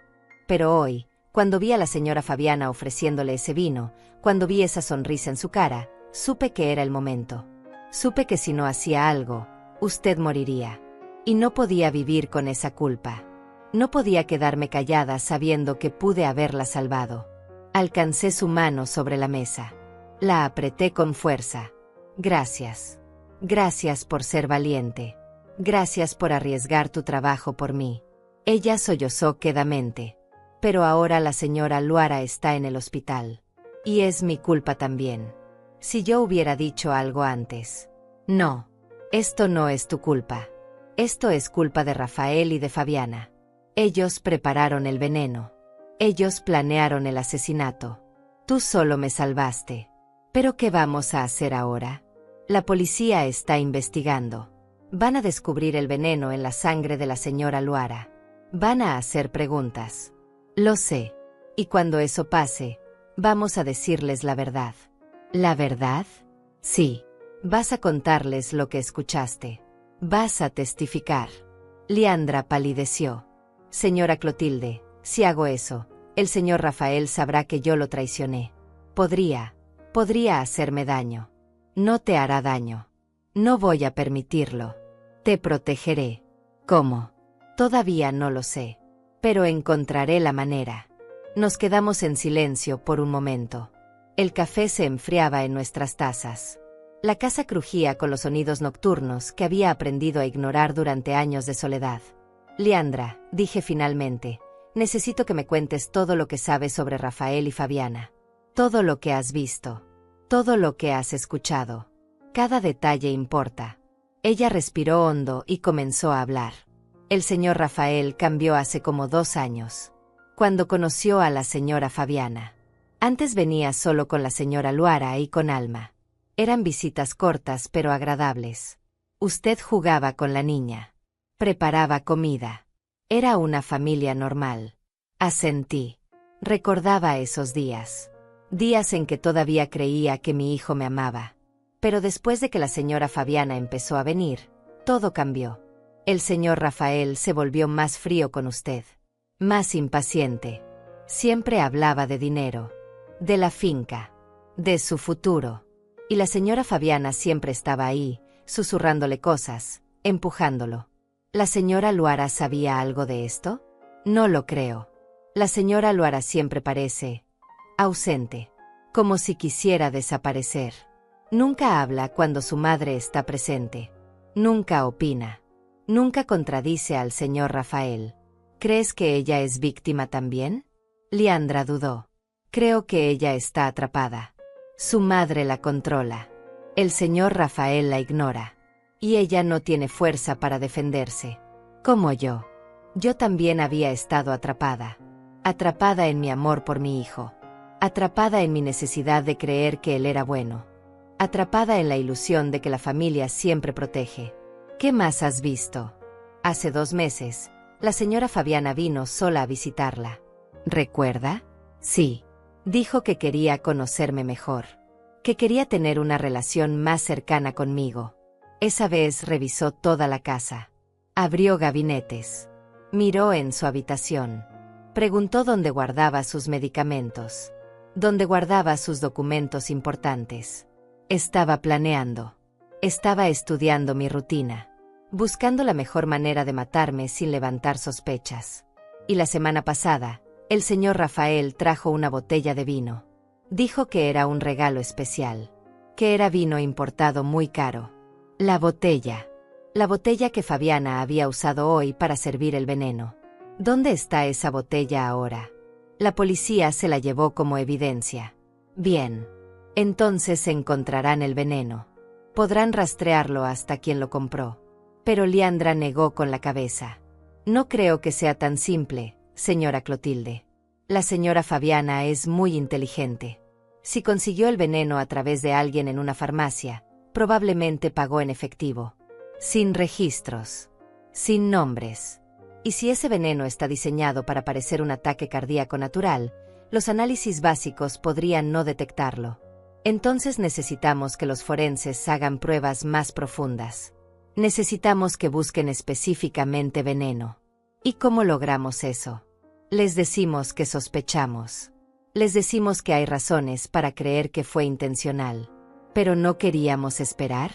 Pero hoy, cuando vi a la señora Fabiana ofreciéndole ese vino, cuando vi esa sonrisa en su cara, supe que era el momento. Supe que si no hacía algo, usted moriría. Y no podía vivir con esa culpa. No podía quedarme callada sabiendo que pude haberla salvado. Alcancé su mano sobre la mesa. La apreté con fuerza. Gracias. Gracias por ser valiente. Gracias por arriesgar tu trabajo por mí. Ella sollozó quedamente. Pero ahora la señora Luara está en el hospital. Y es mi culpa también. Si yo hubiera dicho algo antes. No. Esto no es tu culpa. Esto es culpa de Rafael y de Fabiana. Ellos prepararon el veneno. Ellos planearon el asesinato. Tú solo me salvaste. ¿Pero qué vamos a hacer ahora? La policía está investigando. Van a descubrir el veneno en la sangre de la señora Luara. Van a hacer preguntas. Lo sé. Y cuando eso pase, vamos a decirles la verdad. ¿La verdad? Sí. Vas a contarles lo que escuchaste. Vas a testificar. Liandra palideció. Señora Clotilde, si hago eso, el señor Rafael sabrá que yo lo traicioné. Podría hacerme daño. No te hará daño. No voy a permitirlo. Te protegeré. ¿Cómo? Todavía no lo sé. Pero encontraré la manera. Nos quedamos en silencio por un momento. El café se enfriaba en nuestras tazas. La casa crujía con los sonidos nocturnos que había aprendido a ignorar durante años de soledad. Liandra, dije finalmente, necesito que me cuentes todo lo que sabes sobre Rafael y Fabiana. Todo lo que has visto. Todo lo que has escuchado. Cada detalle importa. Ella respiró hondo y comenzó a hablar. El señor Rafael cambió hace como 2 años, cuando conoció a la señora Fabiana. Antes venía solo con la señora Luara y con Alma. Eran visitas cortas pero agradables. Usted jugaba con la niña. Preparaba comida. Era una familia normal. Asentí. Recordaba esos días. Días en que todavía creía que mi hijo me amaba. Pero después de que la señora Fabiana empezó a venir, todo cambió. El señor Rafael se volvió más frío con usted. Más impaciente. Siempre hablaba de dinero. De la finca. De su futuro. Y la señora Fabiana siempre estaba ahí, susurrándole cosas, empujándolo. ¿La señora Luara sabía algo de esto? No lo creo. La señora Luara siempre parece ausente, como si quisiera desaparecer. Nunca habla cuando su madre está presente. Nunca opina. Nunca contradice al señor Rafael. ¿Crees que ella es víctima también? Liandra dudó. Creo que ella está atrapada. Su madre la controla. El señor Rafael la ignora. Y ella no tiene fuerza para defenderse. Como yo. Yo también había estado atrapada. Atrapada en mi amor por mi hijo. Atrapada en mi necesidad de creer que él era bueno. Atrapada en la ilusión de que la familia siempre protege. ¿Qué más has visto? Hace 2 meses, la señora Fabiana vino sola a visitarla. ¿Recuerda? Sí. Dijo que quería conocerme mejor. Que quería tener una relación más cercana conmigo. Esa vez revisó toda la casa. Abrió gabinetes. Miró en su habitación. Preguntó dónde guardaba sus medicamentos. Dónde guardaba sus documentos importantes. Estaba planeando. Estaba estudiando mi rutina. Buscando la mejor manera de matarme sin levantar sospechas. Y la semana pasada, el señor Rafael trajo una botella de vino. Dijo que era un regalo especial. Que era vino importado muy caro. La botella. La botella que Fabiana había usado hoy para servir el veneno. ¿Dónde está esa botella ahora? La policía se la llevó como evidencia. Bien. Entonces encontrarán el veneno. Podrán rastrearlo hasta quien lo compró. Pero Liandra negó con la cabeza. No creo que sea tan simple, señora Clotilde. La señora Fabiana es muy inteligente. Si consiguió el veneno a través de alguien en una farmacia, probablemente pagó en efectivo. Sin registros. Sin nombres. Y si ese veneno está diseñado para parecer un ataque cardíaco natural, los análisis básicos podrían no detectarlo. Entonces necesitamos que los forenses hagan pruebas más profundas. Necesitamos que busquen específicamente veneno. ¿Y cómo logramos eso? Les decimos que sospechamos. Les decimos que hay razones para creer que fue intencional. ¿Pero no queríamos esperar?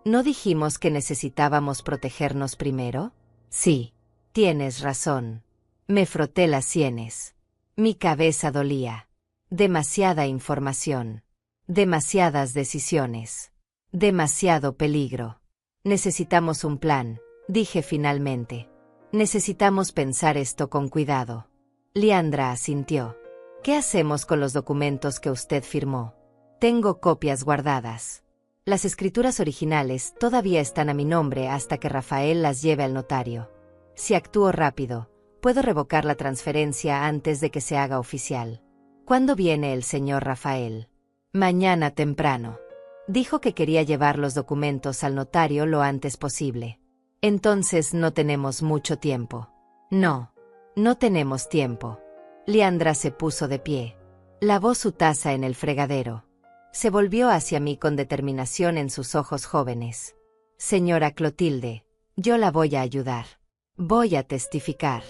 ¿No dijimos que necesitábamos protegernos primero? Sí, tienes razón. Me froté las sienes. Mi cabeza dolía. Demasiada información. Demasiadas decisiones. Demasiado peligro. Necesitamos un plan, dije finalmente. Necesitamos pensar esto con cuidado. Liandra asintió. ¿Qué hacemos con los documentos que usted firmó? Tengo copias guardadas. Las escrituras originales todavía están a mi nombre hasta que Rafael las lleve al notario. Si actúo rápido, puedo revocar la transferencia antes de que se haga oficial. ¿Cuándo viene el señor Rafael? Mañana temprano. Dijo que quería llevar los documentos al notario lo antes posible. Entonces no tenemos mucho tiempo. No, no tenemos tiempo. Liandra se puso de pie. Lavó su taza en el fregadero. Se volvió hacia mí con determinación en sus ojos jóvenes. Señora Clotilde, yo la voy a ayudar. Voy a testificar.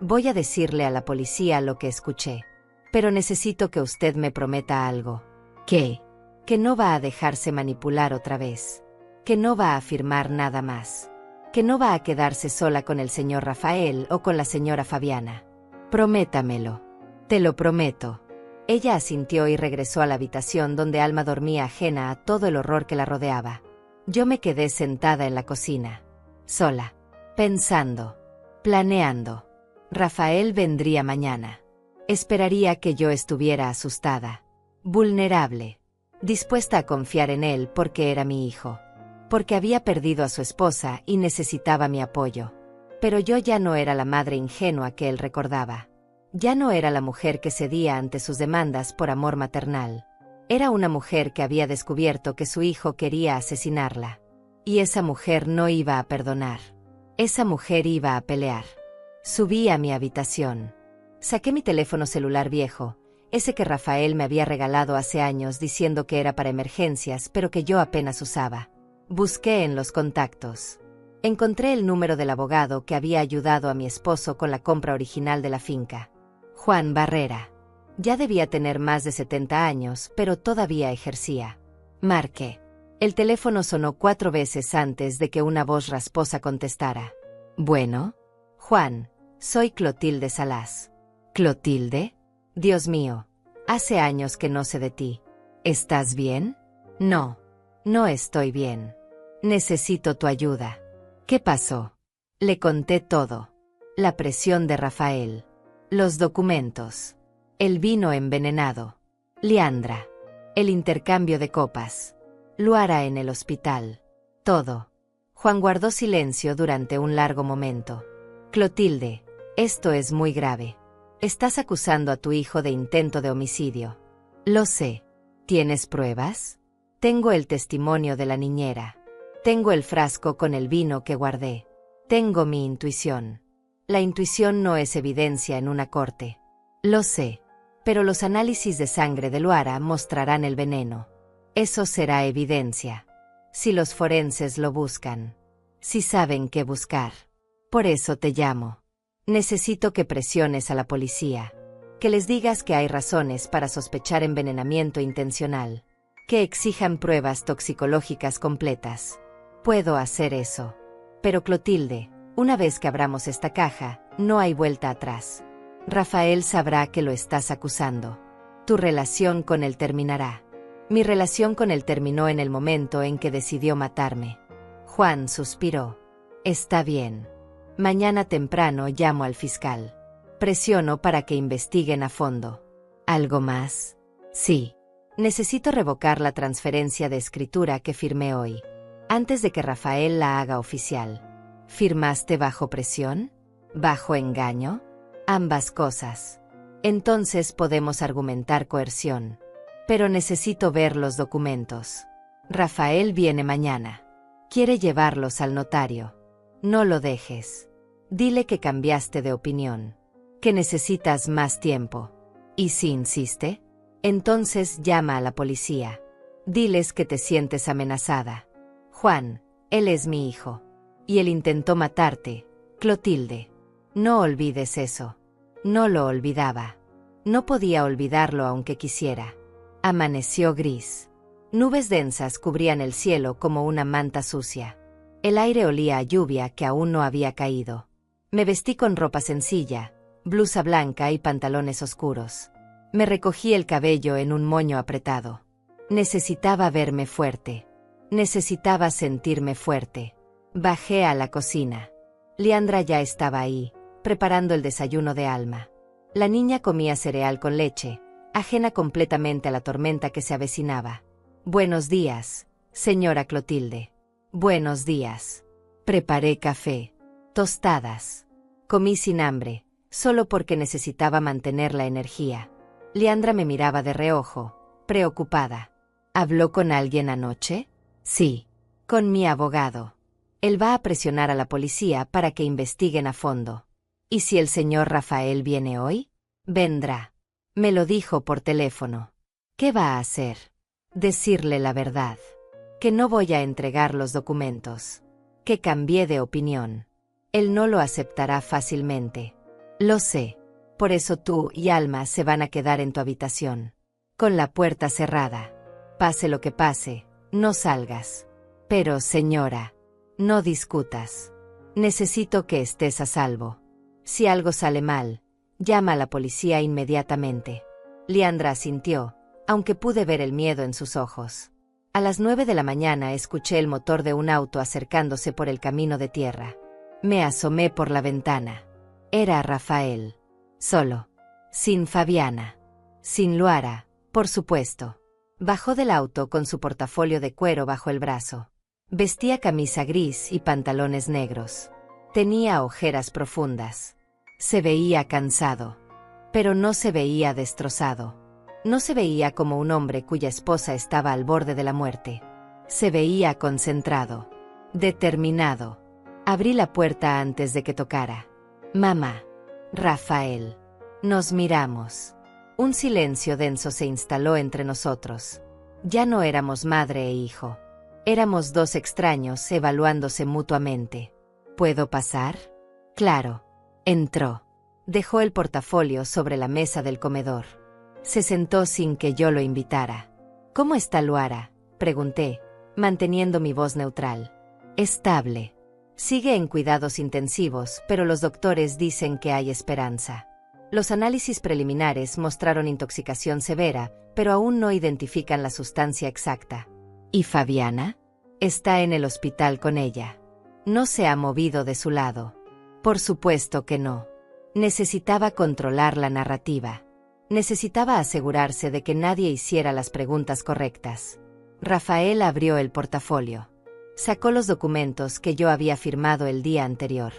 Voy a decirle a la policía lo que escuché. Pero necesito que usted me prometa algo. ¿Qué? Que no va a dejarse manipular otra vez. Que no va a afirmar nada más. Que no va a quedarse sola con el señor Rafael o con la señora Fabiana. Prométamelo. Te lo prometo. Ella asintió y regresó a la habitación donde Alma dormía ajena a todo el horror que la rodeaba. Yo me quedé sentada en la cocina. Sola. Pensando. Planeando. Rafael vendría mañana. Esperaría que yo estuviera asustada. Vulnerable. Dispuesta a confiar en él porque era mi hijo. Porque había perdido a su esposa y necesitaba mi apoyo. Pero yo ya no era la madre ingenua que él recordaba. Ya no era la mujer que cedía ante sus demandas por amor maternal. Era una mujer que había descubierto que su hijo quería asesinarla. Y esa mujer no iba a perdonar. Esa mujer iba a pelear. Subí a mi habitación. Saqué mi teléfono celular viejo, ese que Rafael me había regalado hace años diciendo que era para emergencias, pero que yo apenas usaba. Busqué en los contactos. Encontré el número del abogado que había ayudado a mi esposo con la compra original de la finca. Juan Barrera. Ya debía tener más de 70 años, pero todavía ejercía. Marqué. El teléfono sonó 4 veces antes de que una voz rasposa contestara. Bueno. Juan, soy Clotilde Salas. ¿Clotilde? Dios mío, hace años que no sé de ti. ¿Estás bien? No, no estoy bien. Necesito tu ayuda. ¿Qué pasó? Le conté todo. La presión de Rafael. Los documentos. El vino envenenado. Liandra. El intercambio de copas. Luara en el hospital. Todo. Juan guardó silencio durante un largo momento. Clotilde, esto es muy grave. Estás acusando a tu hijo de intento de homicidio. Lo sé. ¿Tienes pruebas? Tengo el testimonio de la niñera. Tengo el frasco con el vino que guardé. Tengo mi intuición. La intuición no es evidencia en una corte. Lo sé. Pero los análisis de sangre de Luara mostrarán el veneno. Eso será evidencia. Si los forenses lo buscan. Si saben qué buscar. Por eso te llamo. Necesito que presiones a la policía. Que les digas que hay razones para sospechar envenenamiento intencional. Que exijan pruebas toxicológicas completas. Puedo hacer eso. Pero Clotilde, una vez que abramos esta caja, no hay vuelta atrás. Rafael sabrá que lo estás acusando. Tu relación con él terminará. Mi relación con él terminó en el momento en que decidió matarme. Juan suspiró. Está bien. Mañana temprano llamo al fiscal. Presiono para que investiguen a fondo. ¿Algo más? Sí. Necesito revocar la transferencia de escritura que firmé hoy. Antes de que Rafael la haga oficial. ¿Firmaste bajo presión? ¿Bajo engaño? Ambas cosas. Entonces podemos argumentar coerción. Pero necesito ver los documentos. Rafael viene mañana. Quiere llevarlos al notario. No lo dejes. Dile que cambiaste de opinión. Que necesitas más tiempo. ¿Y si insiste? Entonces llama a la policía. Diles que te sientes amenazada. Juan, él es mi hijo. Y él intentó matarte, Clotilde. No olvides eso. No lo olvidaba. No podía olvidarlo aunque quisiera. Amaneció gris. Nubes densas cubrían el cielo como una manta sucia. El aire olía a lluvia que aún no había caído. Me vestí con ropa sencilla, blusa blanca y pantalones oscuros. Me recogí el cabello en un moño apretado. Necesitaba verme fuerte. Necesitaba sentirme fuerte. Bajé a la cocina. Liandra ya estaba ahí, preparando el desayuno de Alma. La niña comía cereal con leche, ajena completamente a la tormenta que se avecinaba. Buenos días, Señora Clotilde. Buenos días. Preparé café, tostadas. Comí sin hambre, solo porque necesitaba mantener la energía. Leandra me miraba de reojo, preocupada. ¿Habló con alguien anoche? Sí, con mi abogado. Él va a presionar a la policía para que investiguen a fondo. ¿Y si el señor Rafael viene hoy? Vendrá. Me lo dijo por teléfono. ¿Qué va a hacer? Decirle la verdad. Que no voy a entregar los documentos. Que cambié de opinión. Él no lo aceptará fácilmente. Lo sé. Por eso tú y Alma se van a quedar en tu habitación. Con la puerta cerrada. Pase lo que pase, no salgas. Pero, señora, no discutas. Necesito que estés a salvo. Si algo sale mal, llama a la policía inmediatamente. Leandra asintió, aunque pude ver el miedo en sus ojos. A las 9 de la mañana escuché el motor de un auto acercándose por el camino de tierra. Me asomé por la ventana. Era Rafael. Solo. Sin Fabiana. Sin Luara, por supuesto. Bajó del auto con su portafolio de cuero bajo el brazo. Vestía camisa gris y pantalones negros. Tenía ojeras profundas. Se veía cansado. Pero no se veía destrozado. No se veía como un hombre cuya esposa estaba al borde de la muerte. Se veía concentrado. Determinado. Abrí la puerta antes de que tocara. Mamá. Rafael. Nos miramos. Un silencio denso se instaló entre nosotros. Ya no éramos madre e hijo. Éramos dos extraños evaluándose mutuamente. ¿Puedo pasar? Claro. Entró. Dejó el portafolio sobre la mesa del comedor. Se sentó sin que yo lo invitara. ¿Cómo está Luara?, pregunté, manteniendo mi voz neutral. Estable. Sigue en cuidados intensivos, pero los doctores dicen que hay esperanza. Los análisis preliminares mostraron intoxicación severa, pero aún no identifican la sustancia exacta. ¿Y Fabiana? Está en el hospital con ella. No se ha movido de su lado. Por supuesto que no. Necesitaba controlar la narrativa. Necesitaba asegurarse de que nadie hiciera las preguntas correctas. Rafael abrió el portafolio. Sacó los documentos que yo había firmado el día anterior.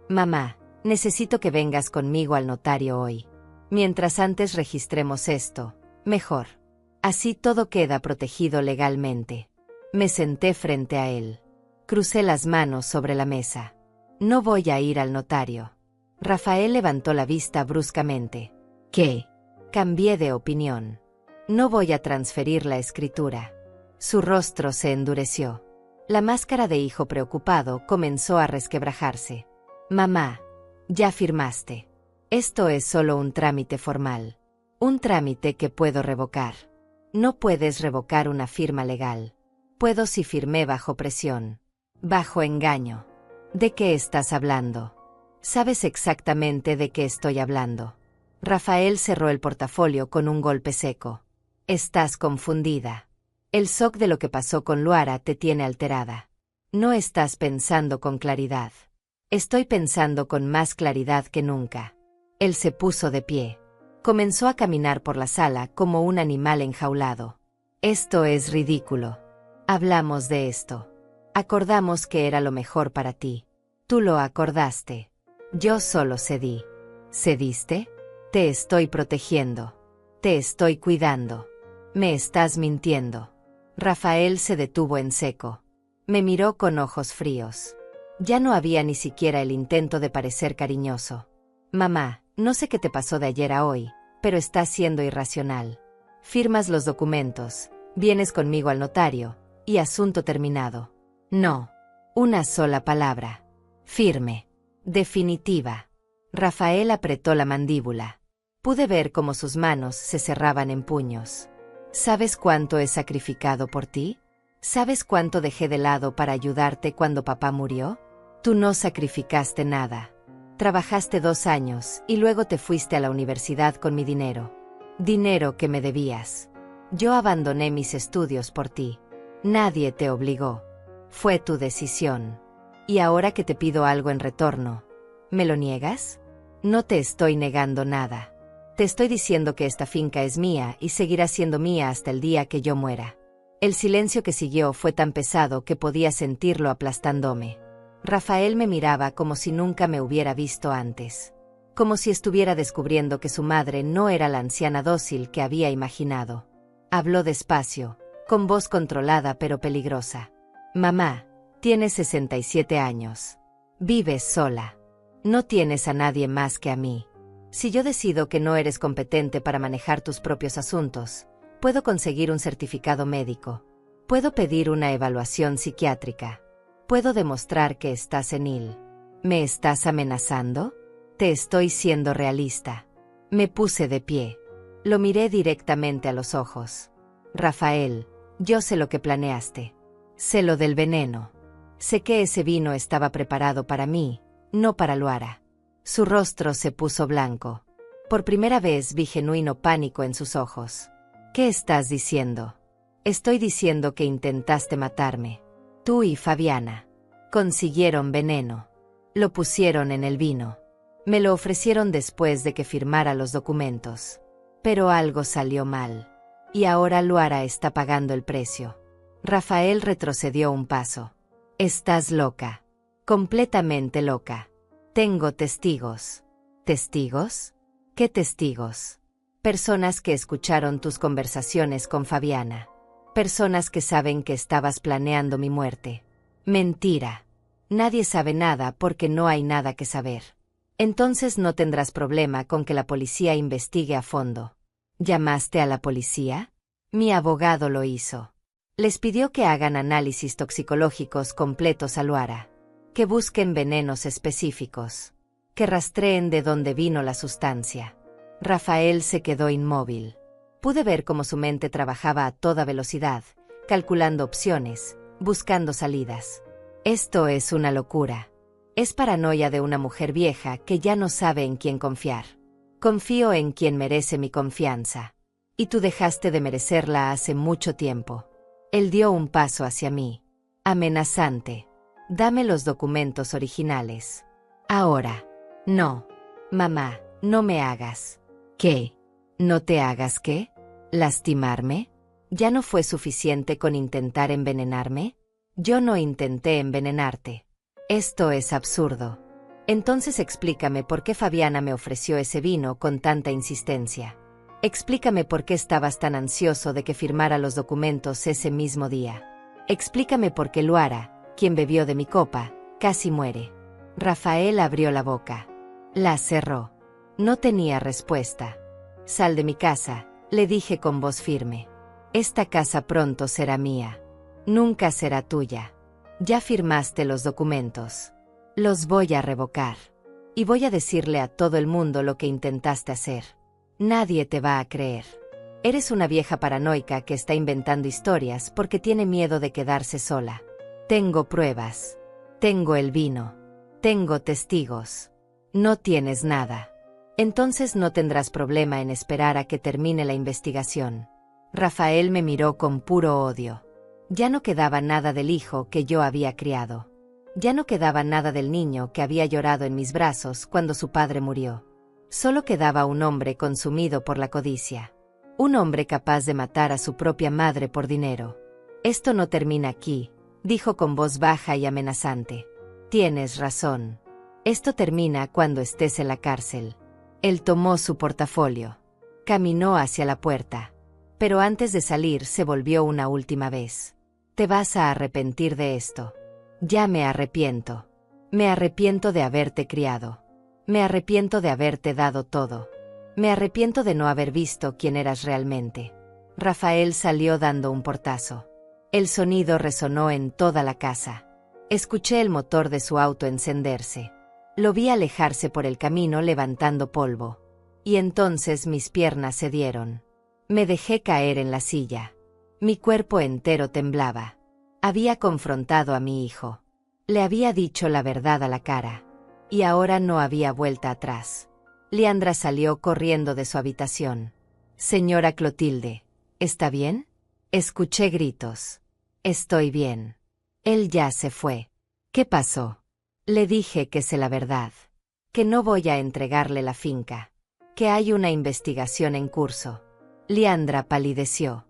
Mamá, necesito que vengas conmigo al notario hoy. Mientras antes registremos esto, mejor. Así todo queda protegido legalmente. Me senté frente a él. Crucé las manos sobre la mesa. No voy a ir al notario. Rafael levantó la vista bruscamente. ¿Qué? Cambié de opinión. No voy a transferir la escritura. Su rostro se endureció. La máscara de hijo preocupado comenzó a resquebrajarse. Mamá, ya firmaste. Esto es solo un trámite formal. Un trámite que puedo revocar. No puedes revocar una firma legal. Puedo si firmé bajo presión. Bajo engaño. ¿De qué estás hablando? Sabes exactamente de qué estoy hablando. Rafael cerró el portafolio con un golpe seco. Estás confundida. El shock de lo que pasó con Luara te tiene alterada. No estás pensando con claridad. Estoy pensando con más claridad que nunca. Él se puso de pie. Comenzó a caminar por la sala como un animal enjaulado. Esto es ridículo. Hablamos de esto. Acordamos que era lo mejor para ti. Tú lo acordaste. Yo solo cedí. ¿Cediste? Te estoy protegiendo. Te estoy cuidando. Me estás mintiendo. Rafael se detuvo en seco. Me miró con ojos fríos. Ya no había ni siquiera el intento de parecer cariñoso. Mamá, no sé qué te pasó de ayer a hoy, pero estás siendo irracional. Firmas los documentos, vienes conmigo al notario, y asunto terminado. No. Una sola palabra. Firme. Definitiva. Rafael apretó la mandíbula. Pude ver cómo sus manos se cerraban en puños. ¿Sabes cuánto he sacrificado por ti? ¿Sabes cuánto dejé de lado para ayudarte cuando papá murió? Tú no sacrificaste nada. Trabajaste 2 años y luego te fuiste a la universidad con mi dinero. Dinero que me debías. Yo abandoné mis estudios por ti. Nadie te obligó. Fue tu decisión. Y ahora que te pido algo en retorno, ¿me lo niegas? No te estoy negando nada. Te estoy diciendo que esta finca es mía y seguirá siendo mía hasta el día que yo muera. El silencio que siguió fue tan pesado que podía sentirlo aplastándome. Rafael me miraba como si nunca me hubiera visto antes. Como si estuviera descubriendo que su madre no era la anciana dócil que había imaginado. Habló despacio, con voz controlada pero peligrosa. Mamá, tienes 67 años. Vives sola. No tienes a nadie más que a mí. Si yo decido que no eres competente para manejar tus propios asuntos, puedo conseguir un certificado médico. Puedo pedir una evaluación psiquiátrica. Puedo demostrar que estás senil. ¿Me estás amenazando? Te estoy siendo realista. Me puse de pie. Lo miré directamente a los ojos. Rafael, yo sé lo que planeaste. Sé lo del veneno. Sé que ese vino estaba preparado para mí, no para Luara. Su rostro se puso blanco. Por primera vez vi genuino pánico en sus ojos. ¿Qué estás diciendo? Estoy diciendo que intentaste matarme. Tú y Fabiana. Consiguieron veneno. Lo pusieron en el vino. Me lo ofrecieron después de que firmara los documentos. Pero algo salió mal. Y ahora Luara está pagando el precio. Rafael retrocedió un paso. Estás loca. Completamente loca. Tengo testigos. ¿Testigos? ¿Qué testigos? Personas que escucharon tus conversaciones con Fabiana. Personas que saben que estabas planeando mi muerte. Mentira. Nadie sabe nada porque no hay nada que saber. Entonces no tendrás problema con que la policía investigue a fondo. ¿Llamaste a la policía? Mi abogado lo hizo. Les pidió que hagan análisis toxicológicos completos a Luara. Que busquen venenos específicos. Que rastreen de dónde vino la sustancia. Rafael se quedó inmóvil. Pude ver cómo su mente trabajaba a toda velocidad, calculando opciones, buscando salidas. Esto es una locura. Es paranoia de una mujer vieja que ya no sabe en quién confiar. Confío en quien merece mi confianza. Y tú dejaste de merecerla hace mucho tiempo. Él dio un paso hacia mí. Amenazante. Dame los documentos originales. Ahora. No. Mamá, no me hagas. ¿Qué? ¿No te hagas qué? ¿Lastimarme? ¿Ya no fue suficiente con intentar envenenarme? Yo no intenté envenenarte. Esto es absurdo. Entonces explícame por qué Fabiana me ofreció ese vino con tanta insistencia. Explícame por qué estabas tan ansioso de que firmara los documentos ese mismo día. Explícame por qué Luara, quien bebió de mi copa, casi muere. Rafael abrió la boca. La cerró. No tenía respuesta. Sal de mi casa, le dije con voz firme. Esta casa pronto será mía. Nunca será tuya. Ya firmaste los documentos. Los voy a revocar. Y voy a decirle a todo el mundo lo que intentaste hacer. Nadie te va a creer. Eres una vieja paranoica que está inventando historias porque tiene miedo de quedarse sola. Tengo pruebas. Tengo el vino. Tengo testigos. No tienes nada. Entonces no tendrás problema en esperar a que termine la investigación. Rafael me miró con puro odio. Ya no quedaba nada del hijo que yo había criado. Ya no quedaba nada del niño que había llorado en mis brazos cuando su padre murió. Solo quedaba un hombre consumido por la codicia. Un hombre capaz de matar a su propia madre por dinero. Esto no termina aquí, dijo con voz baja y amenazante. Tienes razón. Esto termina cuando estés en la cárcel. Él tomó su portafolio. Caminó hacia la puerta. Pero antes de salir se volvió una última vez. Te vas a arrepentir de esto. Ya me arrepiento. Me arrepiento de haberte criado. Me arrepiento de haberte dado todo. Me arrepiento de no haber visto quién eras realmente. Rafael salió dando un portazo. El sonido resonó en toda la casa. Escuché el motor de su auto encenderse. Lo vi alejarse por el camino levantando polvo. Y entonces mis piernas cedieron. Me dejé caer en la silla. Mi cuerpo entero temblaba. Había confrontado a mi hijo. Le había dicho la verdad a la cara. Y ahora no había vuelta atrás. Leandra salió corriendo de su habitación. Señora Clotilde, ¿está bien? Escuché gritos. Estoy bien. Él ya se fue. ¿Qué pasó? Le dije que sé la verdad. Que no voy a entregarle la finca. Que hay una investigación en curso. Leandra palideció.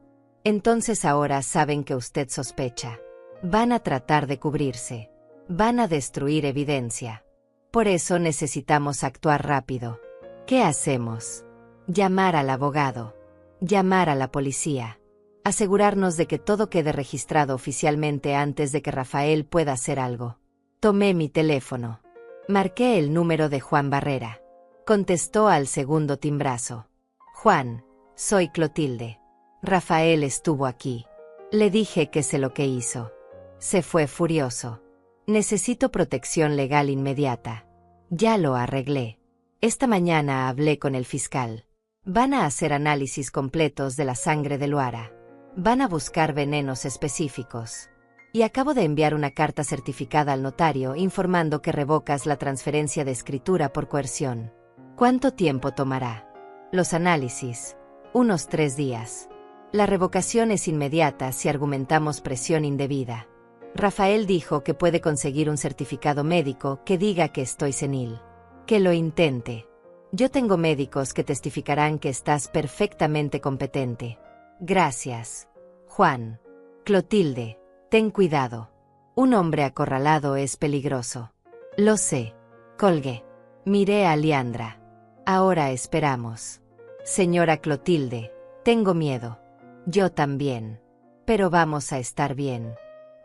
Entonces ahora saben que usted sospecha. Van a tratar de cubrirse. Van a destruir evidencia. Por eso necesitamos actuar rápido. ¿Qué hacemos? Llamar al abogado. Llamar a la policía. Asegurarnos de que todo quede registrado oficialmente antes de que Rafael pueda hacer algo. Tomé mi teléfono. Marqué el número de Juan Barrera. Contestó al segundo timbrazo. Juan, soy Clotilde. Rafael estuvo aquí. Le dije que sé lo que hizo. Se fue furioso. Necesito protección legal inmediata. Ya lo arreglé. Esta mañana hablé con el fiscal. Van a hacer análisis completos de la sangre de Luara. Van a buscar venenos específicos. Y acabo de enviar una carta certificada al notario informando que revocas la transferencia de escritura por coerción. ¿Cuánto tiempo tomará? Los análisis. Unos 3 días. La revocación es inmediata si argumentamos presión indebida. Rafael dijo que puede conseguir un certificado médico que diga que estoy senil. Que lo intente. Yo tengo médicos que testificarán que estás perfectamente competente. Gracias. Juan. Clotilde, ten cuidado. Un hombre acorralado es peligroso. Lo sé. Colgué. Miré a Liandra. Ahora esperamos. Señora Clotilde, tengo miedo. Yo también. Pero vamos a estar bien.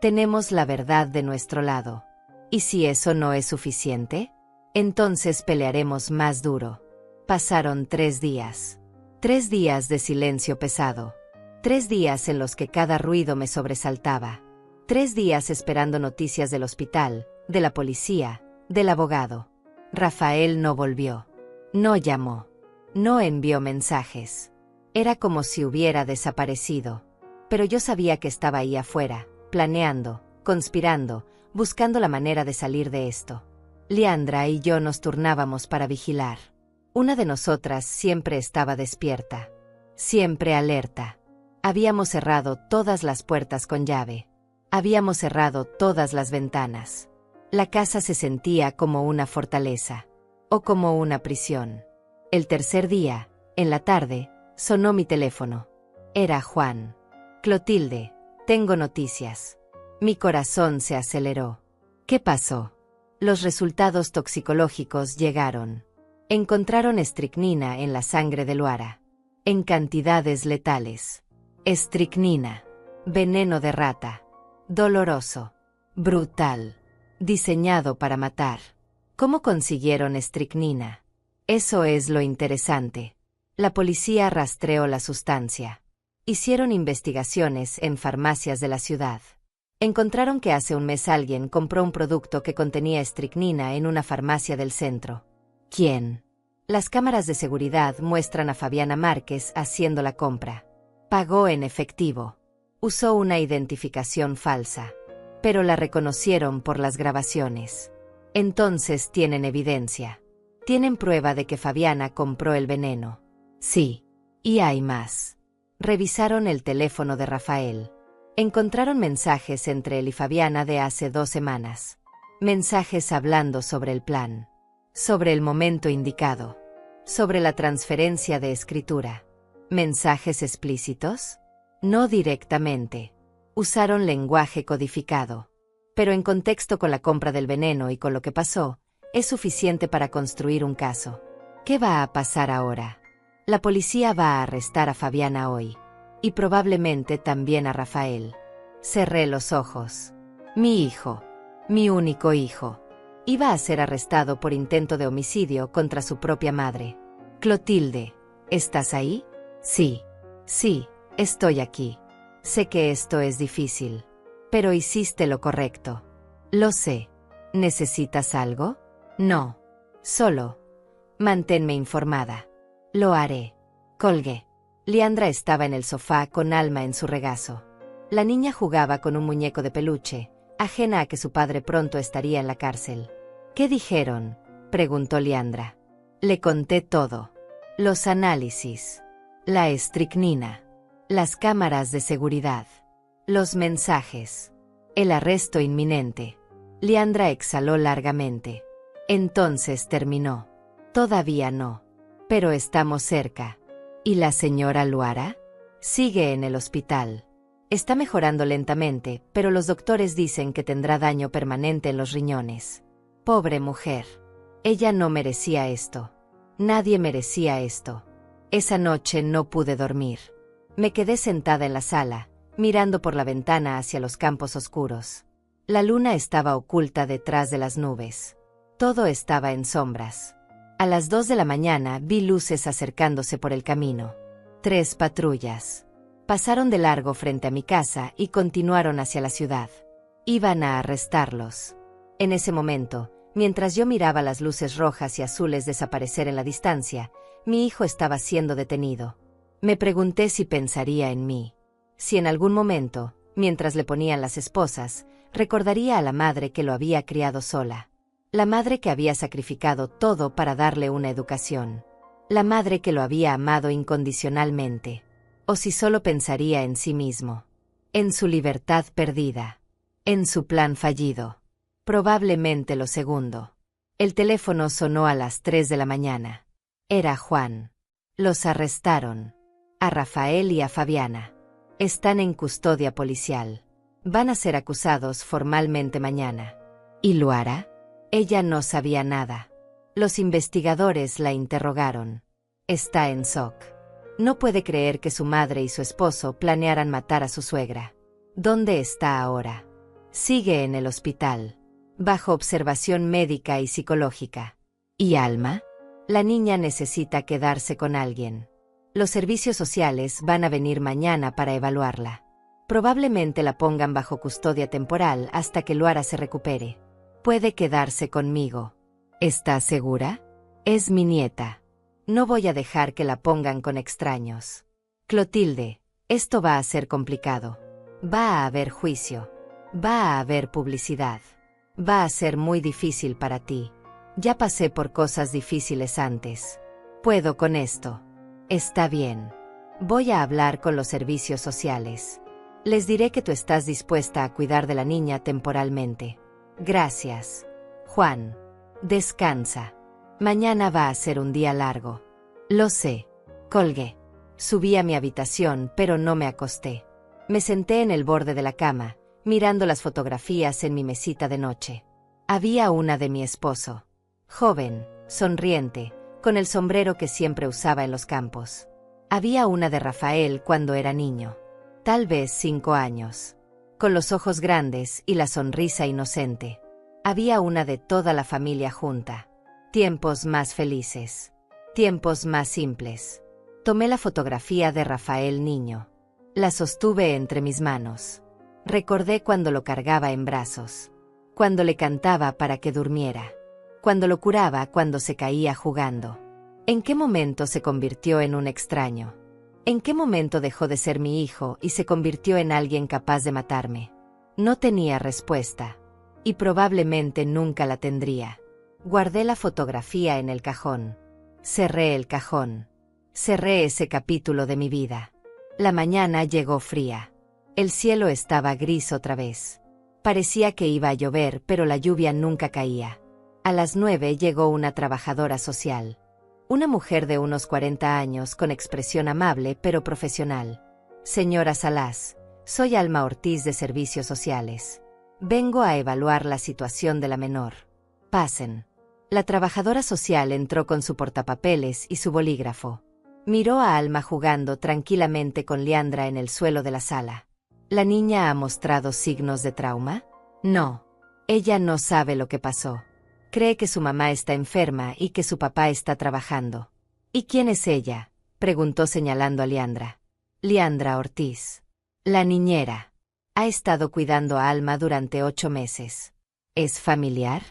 Tenemos la verdad de nuestro lado. ¿Y si eso no es suficiente? Entonces pelearemos más duro. Pasaron 3 días. 3 días de silencio pesado. 3 días en los que cada ruido me sobresaltaba. 3 días esperando noticias del hospital, de la policía, del abogado. Rafael no volvió. No llamó. No envió mensajes. Era como si hubiera desaparecido. Pero yo sabía que estaba ahí afuera, planeando, conspirando, buscando la manera de salir de esto. Liandra y yo nos turnábamos para vigilar. Una de nosotras siempre estaba despierta. Siempre alerta. Habíamos cerrado todas las puertas con llave. Habíamos cerrado todas las ventanas. La casa se sentía como una fortaleza. O como una prisión. El tercer día, en la tarde, sonó mi teléfono. Era Juan. Clotilde, tengo noticias. Mi corazón se aceleró. ¿Qué pasó? Los resultados toxicológicos llegaron. Encontraron estricnina en la sangre de Luara. En cantidades letales. Estricnina. Veneno de rata. Doloroso. Brutal. Diseñado para matar. ¿Cómo consiguieron estricnina? Eso es lo interesante. La policía rastreó la sustancia. Hicieron investigaciones en farmacias de la ciudad. Encontraron que hace un mes alguien compró un producto que contenía estricnina en una farmacia del centro. ¿Quién? Las cámaras de seguridad muestran a Fabiana Márquez haciendo la compra. Pagó en efectivo. Usó una identificación falsa. Pero la reconocieron por las grabaciones. Entonces tienen evidencia. Tienen prueba de que Fabiana compró el veneno. Sí. Y hay más. Revisaron el teléfono de Rafael. Encontraron mensajes entre él y Fabiana de hace 2 semanas. Mensajes hablando sobre el plan. Sobre el momento indicado. Sobre la transferencia de escritura. ¿Mensajes explícitos? No directamente. Usaron lenguaje codificado. Pero en contexto con la compra del veneno y con lo que pasó, es suficiente para construir un caso. ¿Qué va a pasar ahora? La policía va a arrestar a Fabiana hoy. Y probablemente también a Rafael. Cerré los ojos. Mi hijo. Mi único hijo. Iba a ser arrestado por intento de homicidio contra su propia madre. Clotilde, ¿estás ahí? Sí. Sí, estoy aquí. Sé que esto es difícil. Pero hiciste lo correcto. Lo sé. ¿Necesitas algo? No. Solo. Manténme informada. Lo haré. Colgué. Liandra estaba en el sofá con Alma en su regazo. La niña jugaba con un muñeco de peluche, ajena a que su padre pronto estaría en la cárcel. ¿Qué dijeron?, preguntó Liandra. Le conté todo. Los análisis. La estricnina. Las cámaras de seguridad. Los mensajes. El arresto inminente. Liandra exhaló largamente. Entonces terminó. Todavía no. Pero estamos cerca. ¿Y la señora Luara? Sigue en el hospital. Está mejorando lentamente, pero los doctores dicen que tendrá daño permanente en los riñones. Pobre mujer. Ella no merecía esto. Nadie merecía esto. Esa noche no pude dormir. Me quedé sentada en la sala, mirando por la ventana hacia los campos oscuros. La luna estaba oculta detrás de las nubes. Todo estaba en sombras. A las 2 de la mañana vi luces acercándose por el camino. 3 patrullas. Pasaron de largo frente a mi casa y continuaron hacia la ciudad. Iban a arrestarlos. En ese momento, mientras yo miraba las luces rojas y azules desaparecer en la distancia, mi hijo estaba siendo detenido. Me pregunté si pensaría en mí. Si en algún momento, mientras le ponían las esposas, recordaría a la madre que lo había criado sola. La madre que había sacrificado todo para darle una educación. La madre que lo había amado incondicionalmente. O si solo pensaría en sí mismo. En su libertad perdida. En su plan fallido. Probablemente lo segundo. El teléfono sonó a las 3 de la mañana. Era Juan. Los arrestaron. A Rafael y a Fabiana. Están en custodia policial. Van a ser acusados formalmente mañana. ¿Y Luara? Ella no sabía nada. Los investigadores la interrogaron. Está en shock. No puede creer que su madre y su esposo planearan matar a su suegra. ¿Dónde está ahora? Sigue en el hospital, bajo observación médica y psicológica. ¿Y Alma? La niña necesita quedarse con alguien. Los servicios sociales van a venir mañana para evaluarla. Probablemente la pongan bajo custodia temporal hasta que Luara se recupere. Puede quedarse conmigo. ¿Está segura? Es mi nieta. No voy a dejar que la pongan con extraños. Clotilde, esto va a ser complicado. Va a haber juicio. Va a haber publicidad. Va a ser muy difícil para ti. Ya pasé por cosas difíciles antes. Puedo con esto. Está bien. Voy a hablar con los servicios sociales. Les diré que tú estás dispuesta a cuidar de la niña temporalmente. Gracias. Juan. Descansa. Mañana va a ser un día largo. Lo sé. Colgué. Subí a mi habitación, pero no me acosté. Me senté en el borde de la cama, mirando las fotografías en mi mesita de noche. Había una de mi esposo. Joven, sonriente, con el sombrero que siempre usaba en los campos. Había una de Rafael cuando era niño. Tal vez 5 años. Con los ojos grandes y la sonrisa inocente. Había una de toda la familia junta. Tiempos más felices. Tiempos más simples. Tomé la fotografía de Rafael niño. La sostuve entre mis manos. Recordé cuando lo cargaba en brazos. Cuando le cantaba para que durmiera. Cuando lo curaba cuando se caía jugando. ¿En qué momento se convirtió en un extraño? ¿En qué momento dejó de ser mi hijo y se convirtió en alguien capaz de matarme? No tenía respuesta. Y probablemente nunca la tendría. Guardé la fotografía en el cajón. Cerré el cajón. Cerré ese capítulo de mi vida. La mañana llegó fría. El cielo estaba gris otra vez. Parecía que iba a llover, pero la lluvia nunca caía. A las 9 llegó una trabajadora social. Una mujer de unos 40 años con expresión amable pero profesional. Señora Salas, soy Alma Ortiz de Servicios Sociales. Vengo a evaluar la situación de la menor. Pasen. La trabajadora social entró con su portapapeles y su bolígrafo. Miró a Alma jugando tranquilamente con Leandra en el suelo de la sala. ¿La niña ha mostrado signos de trauma? No. Ella no sabe lo que pasó. Cree que su mamá está enferma y que su papá está trabajando. ¿Y quién es ella?, preguntó señalando a Leandra. Leandra Ortiz. La niñera. Ha estado cuidando a Alma durante 8 meses. ¿Es familiar?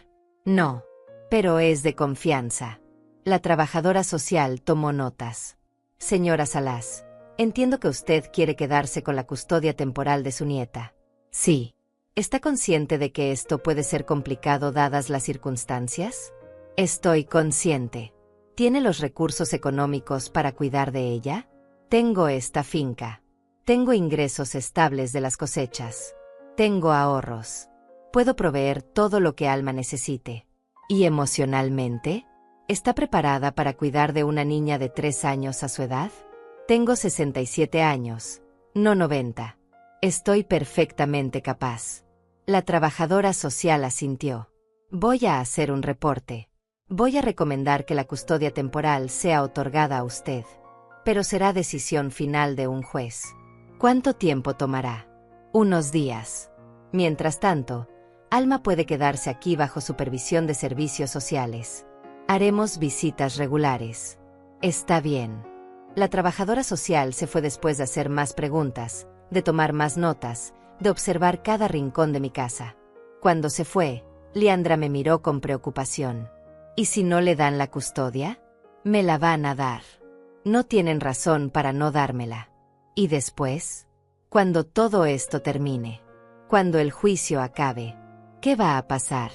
No. Pero es de confianza. La trabajadora social tomó notas. Señora Salas, entiendo que usted quiere quedarse con la custodia temporal de su nieta. Sí. ¿Está consciente de que esto puede ser complicado dadas las circunstancias? Estoy consciente. ¿Tiene los recursos económicos para cuidar de ella? Tengo esta finca. Tengo ingresos estables de las cosechas. Tengo ahorros. Puedo proveer todo lo que Alma necesite. ¿Y emocionalmente? ¿Está preparada para cuidar de una niña de 3 años a su edad? Tengo 67 años, no 90. Estoy perfectamente capaz. La trabajadora social asintió. Voy a hacer un reporte. Voy a recomendar que la custodia temporal sea otorgada a usted. Pero será decisión final de un juez. ¿Cuánto tiempo tomará? Unos días. Mientras tanto, Alma puede quedarse aquí bajo supervisión de servicios sociales. Haremos visitas regulares. Está bien. La trabajadora social se fue después de hacer más preguntas, de tomar más notas, de observar cada rincón de mi casa. Cuando se fue, Leandra me miró con preocupación. ¿Y si no le dan la custodia? Me la van a dar. No tienen razón para no dármela. ¿Y después? Cuando todo esto termine. Cuando el juicio acabe. ¿Qué va a pasar?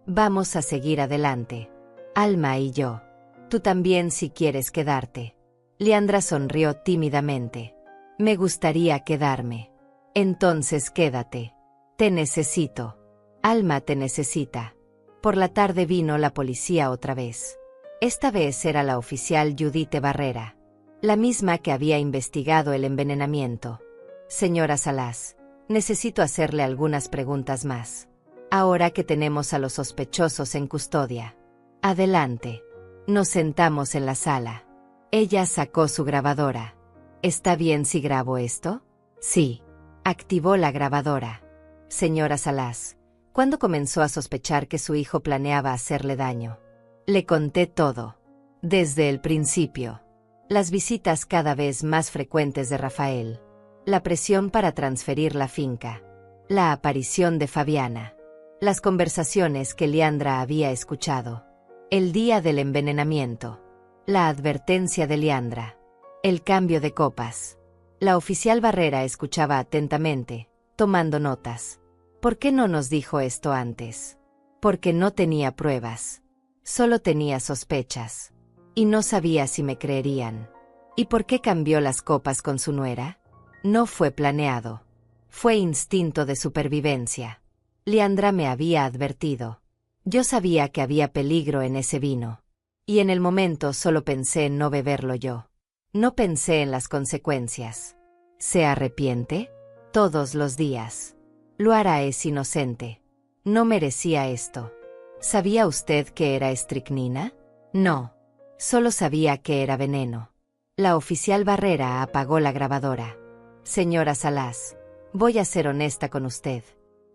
Vamos a seguir adelante. Alma y yo. Tú también si quieres quedarte. Leandra sonrió tímidamente. Me gustaría quedarme. Entonces quédate. Te necesito. Alma te necesita. Por la tarde vino la policía otra vez. Esta vez era la oficial Judith Barrera, la misma que había investigado el envenenamiento. Señora Salas, necesito hacerle algunas preguntas más. Ahora que tenemos a los sospechosos en custodia. Adelante. Nos sentamos en la sala. Ella sacó su grabadora. ¿Está bien si grabo esto? Sí. Activó la grabadora. Señora Salas, ¿cuándo comenzó a sospechar que su hijo planeaba hacerle daño? Le conté todo. Desde el principio. Las visitas cada vez más frecuentes de Rafael. La presión para transferir la finca. La aparición de Fabiana. Las conversaciones que Leandra había escuchado. El día del envenenamiento. La advertencia de Leandra. El cambio de copas. La oficial Barrera escuchaba atentamente, tomando notas. ¿Por qué no nos dijo esto antes? Porque no tenía pruebas. Solo tenía sospechas. Y no sabía si me creerían. ¿Y por qué cambió las copas con su nuera? No fue planeado. Fue instinto de supervivencia. Leandra me había advertido. Yo sabía que había peligro en ese vino. Y en el momento solo pensé en no beberlo yo. No pensé en las consecuencias. ¿Se arrepiente? Todos los días. Luara es inocente. No merecía esto. ¿Sabía usted que era estricnina? No. Solo sabía que era veneno. La oficial Barrera apagó la grabadora. Señora Salas, voy a ser honesta con usted.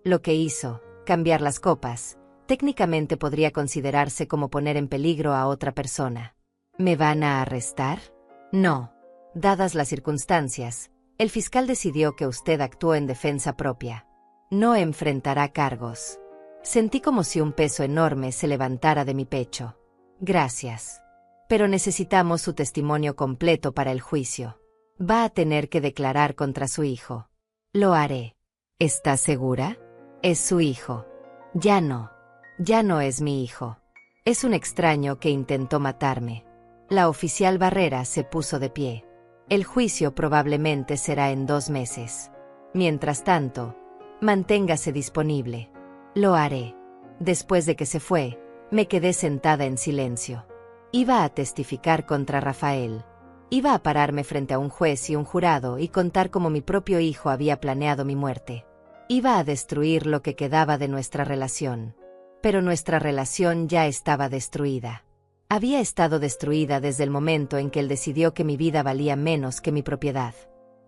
Lo que hizo, cambiar las copas, técnicamente podría considerarse como poner en peligro a otra persona. ¿Me van a arrestar? No. Dadas las circunstancias, el fiscal decidió que usted actuó en defensa propia. No enfrentará cargos. Sentí como si un peso enorme se levantara de mi pecho. Gracias. Pero necesitamos su testimonio completo para el juicio. Va a tener que declarar contra su hijo. Lo haré. ¿Está segura? Es su hijo. Ya no. Ya no es mi hijo. Es un extraño que intentó matarme. La oficial Barrera se puso de pie. El juicio probablemente será en 2 meses. Mientras tanto, manténgase disponible. Lo haré. Después de que se fue, me quedé sentada en silencio. Iba a testificar contra Rafael. Iba a pararme frente a un juez y un jurado y contar cómo mi propio hijo había planeado mi muerte. Iba a destruir lo que quedaba de nuestra relación. Pero nuestra relación ya estaba destruida. Había estado destruida desde el momento en que él decidió que mi vida valía menos que mi propiedad.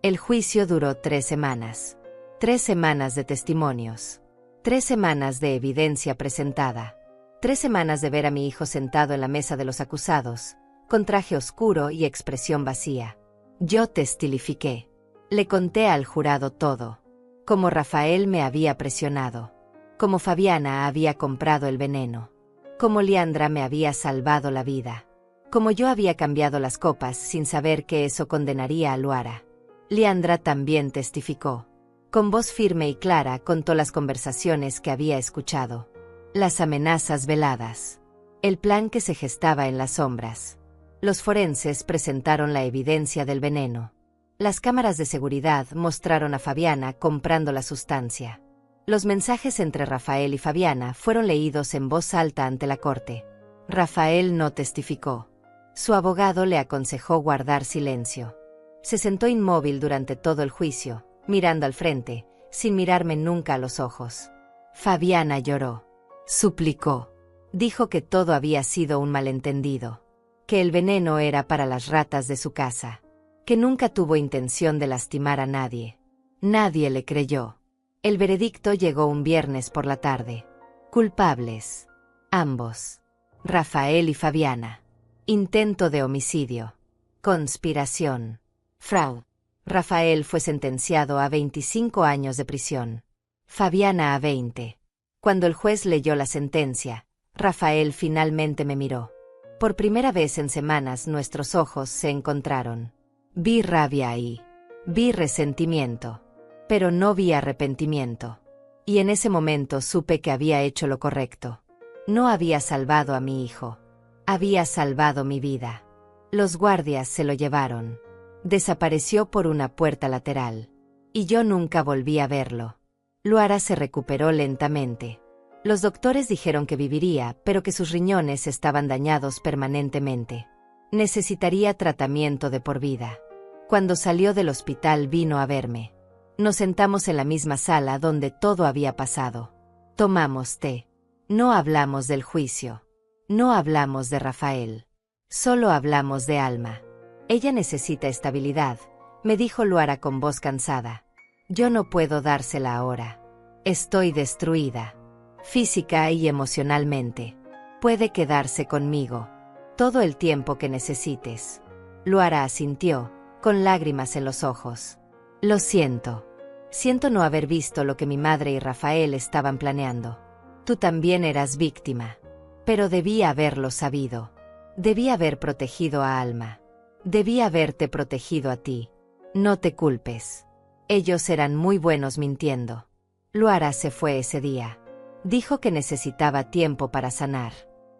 El juicio duró 3 semanas. 3 semanas de testimonios. 3 semanas de evidencia presentada. 3 semanas de ver a mi hijo sentado en la mesa de los acusados, con traje oscuro y expresión vacía. Yo testifiqué. Le conté al jurado todo. Cómo Rafael me había presionado. Cómo Fabiana había comprado el veneno. Cómo Leandra me había salvado la vida. Cómo yo había cambiado las copas sin saber que eso condenaría a Luara. Leandra también testificó. Con voz firme y clara contó las conversaciones que había escuchado. Las amenazas veladas. El plan que se gestaba en las sombras. Los forenses presentaron la evidencia del veneno. Las cámaras de seguridad mostraron a Fabiana comprando la sustancia. Los mensajes entre Rafael y Fabiana fueron leídos en voz alta ante la corte. Rafael no testificó. Su abogado le aconsejó guardar silencio. Se sentó inmóvil durante todo el juicio, mirando al frente, sin mirarme nunca a los ojos. Fabiana lloró. Suplicó. Dijo que todo había sido un malentendido. Que el veneno era para las ratas de su casa. Que nunca tuvo intención de lastimar a nadie. Nadie le creyó. El veredicto llegó un viernes por la tarde. Culpables. Ambos. Rafael y Fabiana. Intento de homicidio. Conspiración. Fraude. Rafael fue sentenciado a 25 años de prisión. Fabiana a 20. Cuando el juez leyó la sentencia, Rafael finalmente me miró. Por primera vez en semanas nuestros ojos se encontraron. Vi rabia ahí. Vi resentimiento. Pero no vi arrepentimiento. Y en ese momento supe que había hecho lo correcto. No había salvado a mi hijo. Había salvado mi vida. Los guardias se lo llevaron. Desapareció por una puerta lateral. Y yo nunca volví a verlo. Luara se recuperó lentamente. Los doctores dijeron que viviría, pero que sus riñones estaban dañados permanentemente. Necesitaría tratamiento de por vida. Cuando salió del hospital vino a verme. Nos sentamos en la misma sala donde todo había pasado. Tomamos té. No hablamos del juicio. No hablamos de Rafael. Solo hablamos de Alma. Ella necesita estabilidad, me dijo Luara con voz cansada. Yo no puedo dársela ahora. Estoy destruida. Física y emocionalmente. Puede quedarse conmigo. Todo el tiempo que necesites. Luara asintió, con lágrimas en los ojos. Lo siento. Siento no haber visto lo que mi madre y Rafael estaban planeando. Tú también eras víctima. Pero debía haberlo sabido. Debía haber protegido a Alma. Debía haberte protegido a ti. No te culpes. Ellos eran muy buenos mintiendo. Luara se fue ese día. Dijo que necesitaba tiempo para sanar.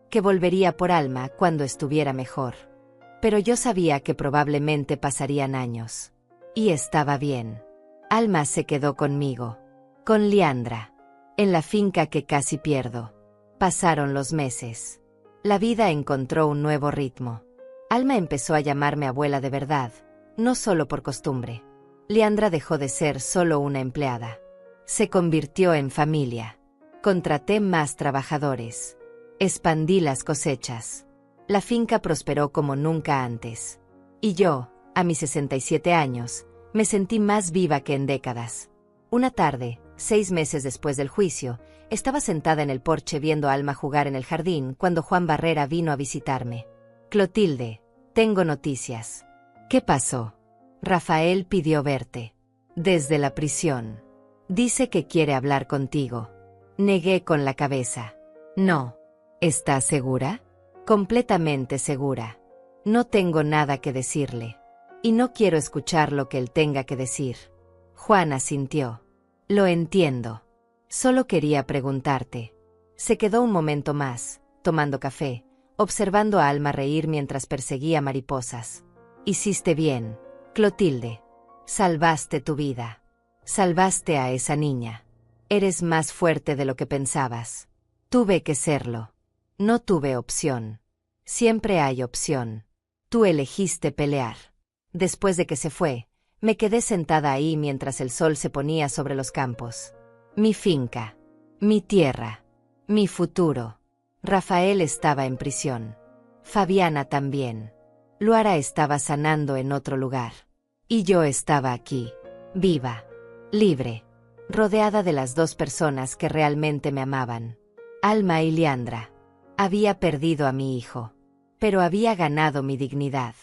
Que volvería por Alma cuando estuviera mejor. Pero yo sabía que probablemente pasarían años. Y estaba bien. Alma se quedó conmigo. Con Liandra. En la finca que casi pierdo. Pasaron los meses. La vida encontró un nuevo ritmo. Alma empezó a llamarme abuela de verdad, no solo por costumbre. Liandra dejó de ser solo una empleada. Se convirtió en familia. Contraté más trabajadores. Expandí las cosechas. La finca prosperó como nunca antes. Y yo, a mis 67 años, me sentí más viva que en décadas. Una tarde, 6 meses después del juicio, estaba sentada en el porche viendo a Alma jugar en el jardín cuando Juan Barrera vino a visitarme. Clotilde, tengo noticias. ¿Qué pasó? Rafael pidió verte. Desde la prisión. Dice que quiere hablar contigo. Negué con la cabeza. No. ¿Estás segura? Completamente segura. No tengo nada que decirle. Y no quiero escuchar lo que él tenga que decir. Juan asintió. Lo entiendo. Solo quería preguntarte. Se quedó un momento más, tomando café, observando a Alma reír mientras perseguía mariposas. Hiciste bien, Clotilde. Salvaste tu vida. Salvaste a esa niña. Eres más fuerte de lo que pensabas. Tuve que serlo. No tuve opción. Siempre hay opción. Tú elegiste pelear. Después de que se fue, me quedé sentada ahí mientras el sol se ponía sobre los campos. Mi finca. Mi tierra. Mi futuro. Rafael estaba en prisión. Fabiana también. Luara estaba sanando en otro lugar. Y yo estaba aquí, viva, libre, rodeada de las dos personas que realmente me amaban. Alma y Liandra. Había perdido a mi hijo. Pero había ganado mi dignidad.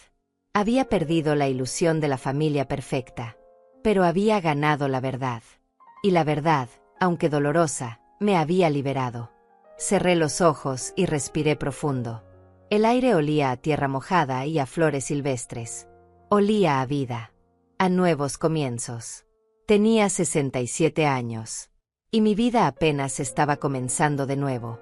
Había perdido la ilusión de la familia perfecta. Pero había ganado la verdad. Y la verdad, aunque dolorosa, me había liberado. Cerré los ojos y respiré profundo. El aire olía a tierra mojada y a flores silvestres. Olía a vida. A nuevos comienzos. Tenía 67 años. Y mi vida apenas estaba comenzando de nuevo.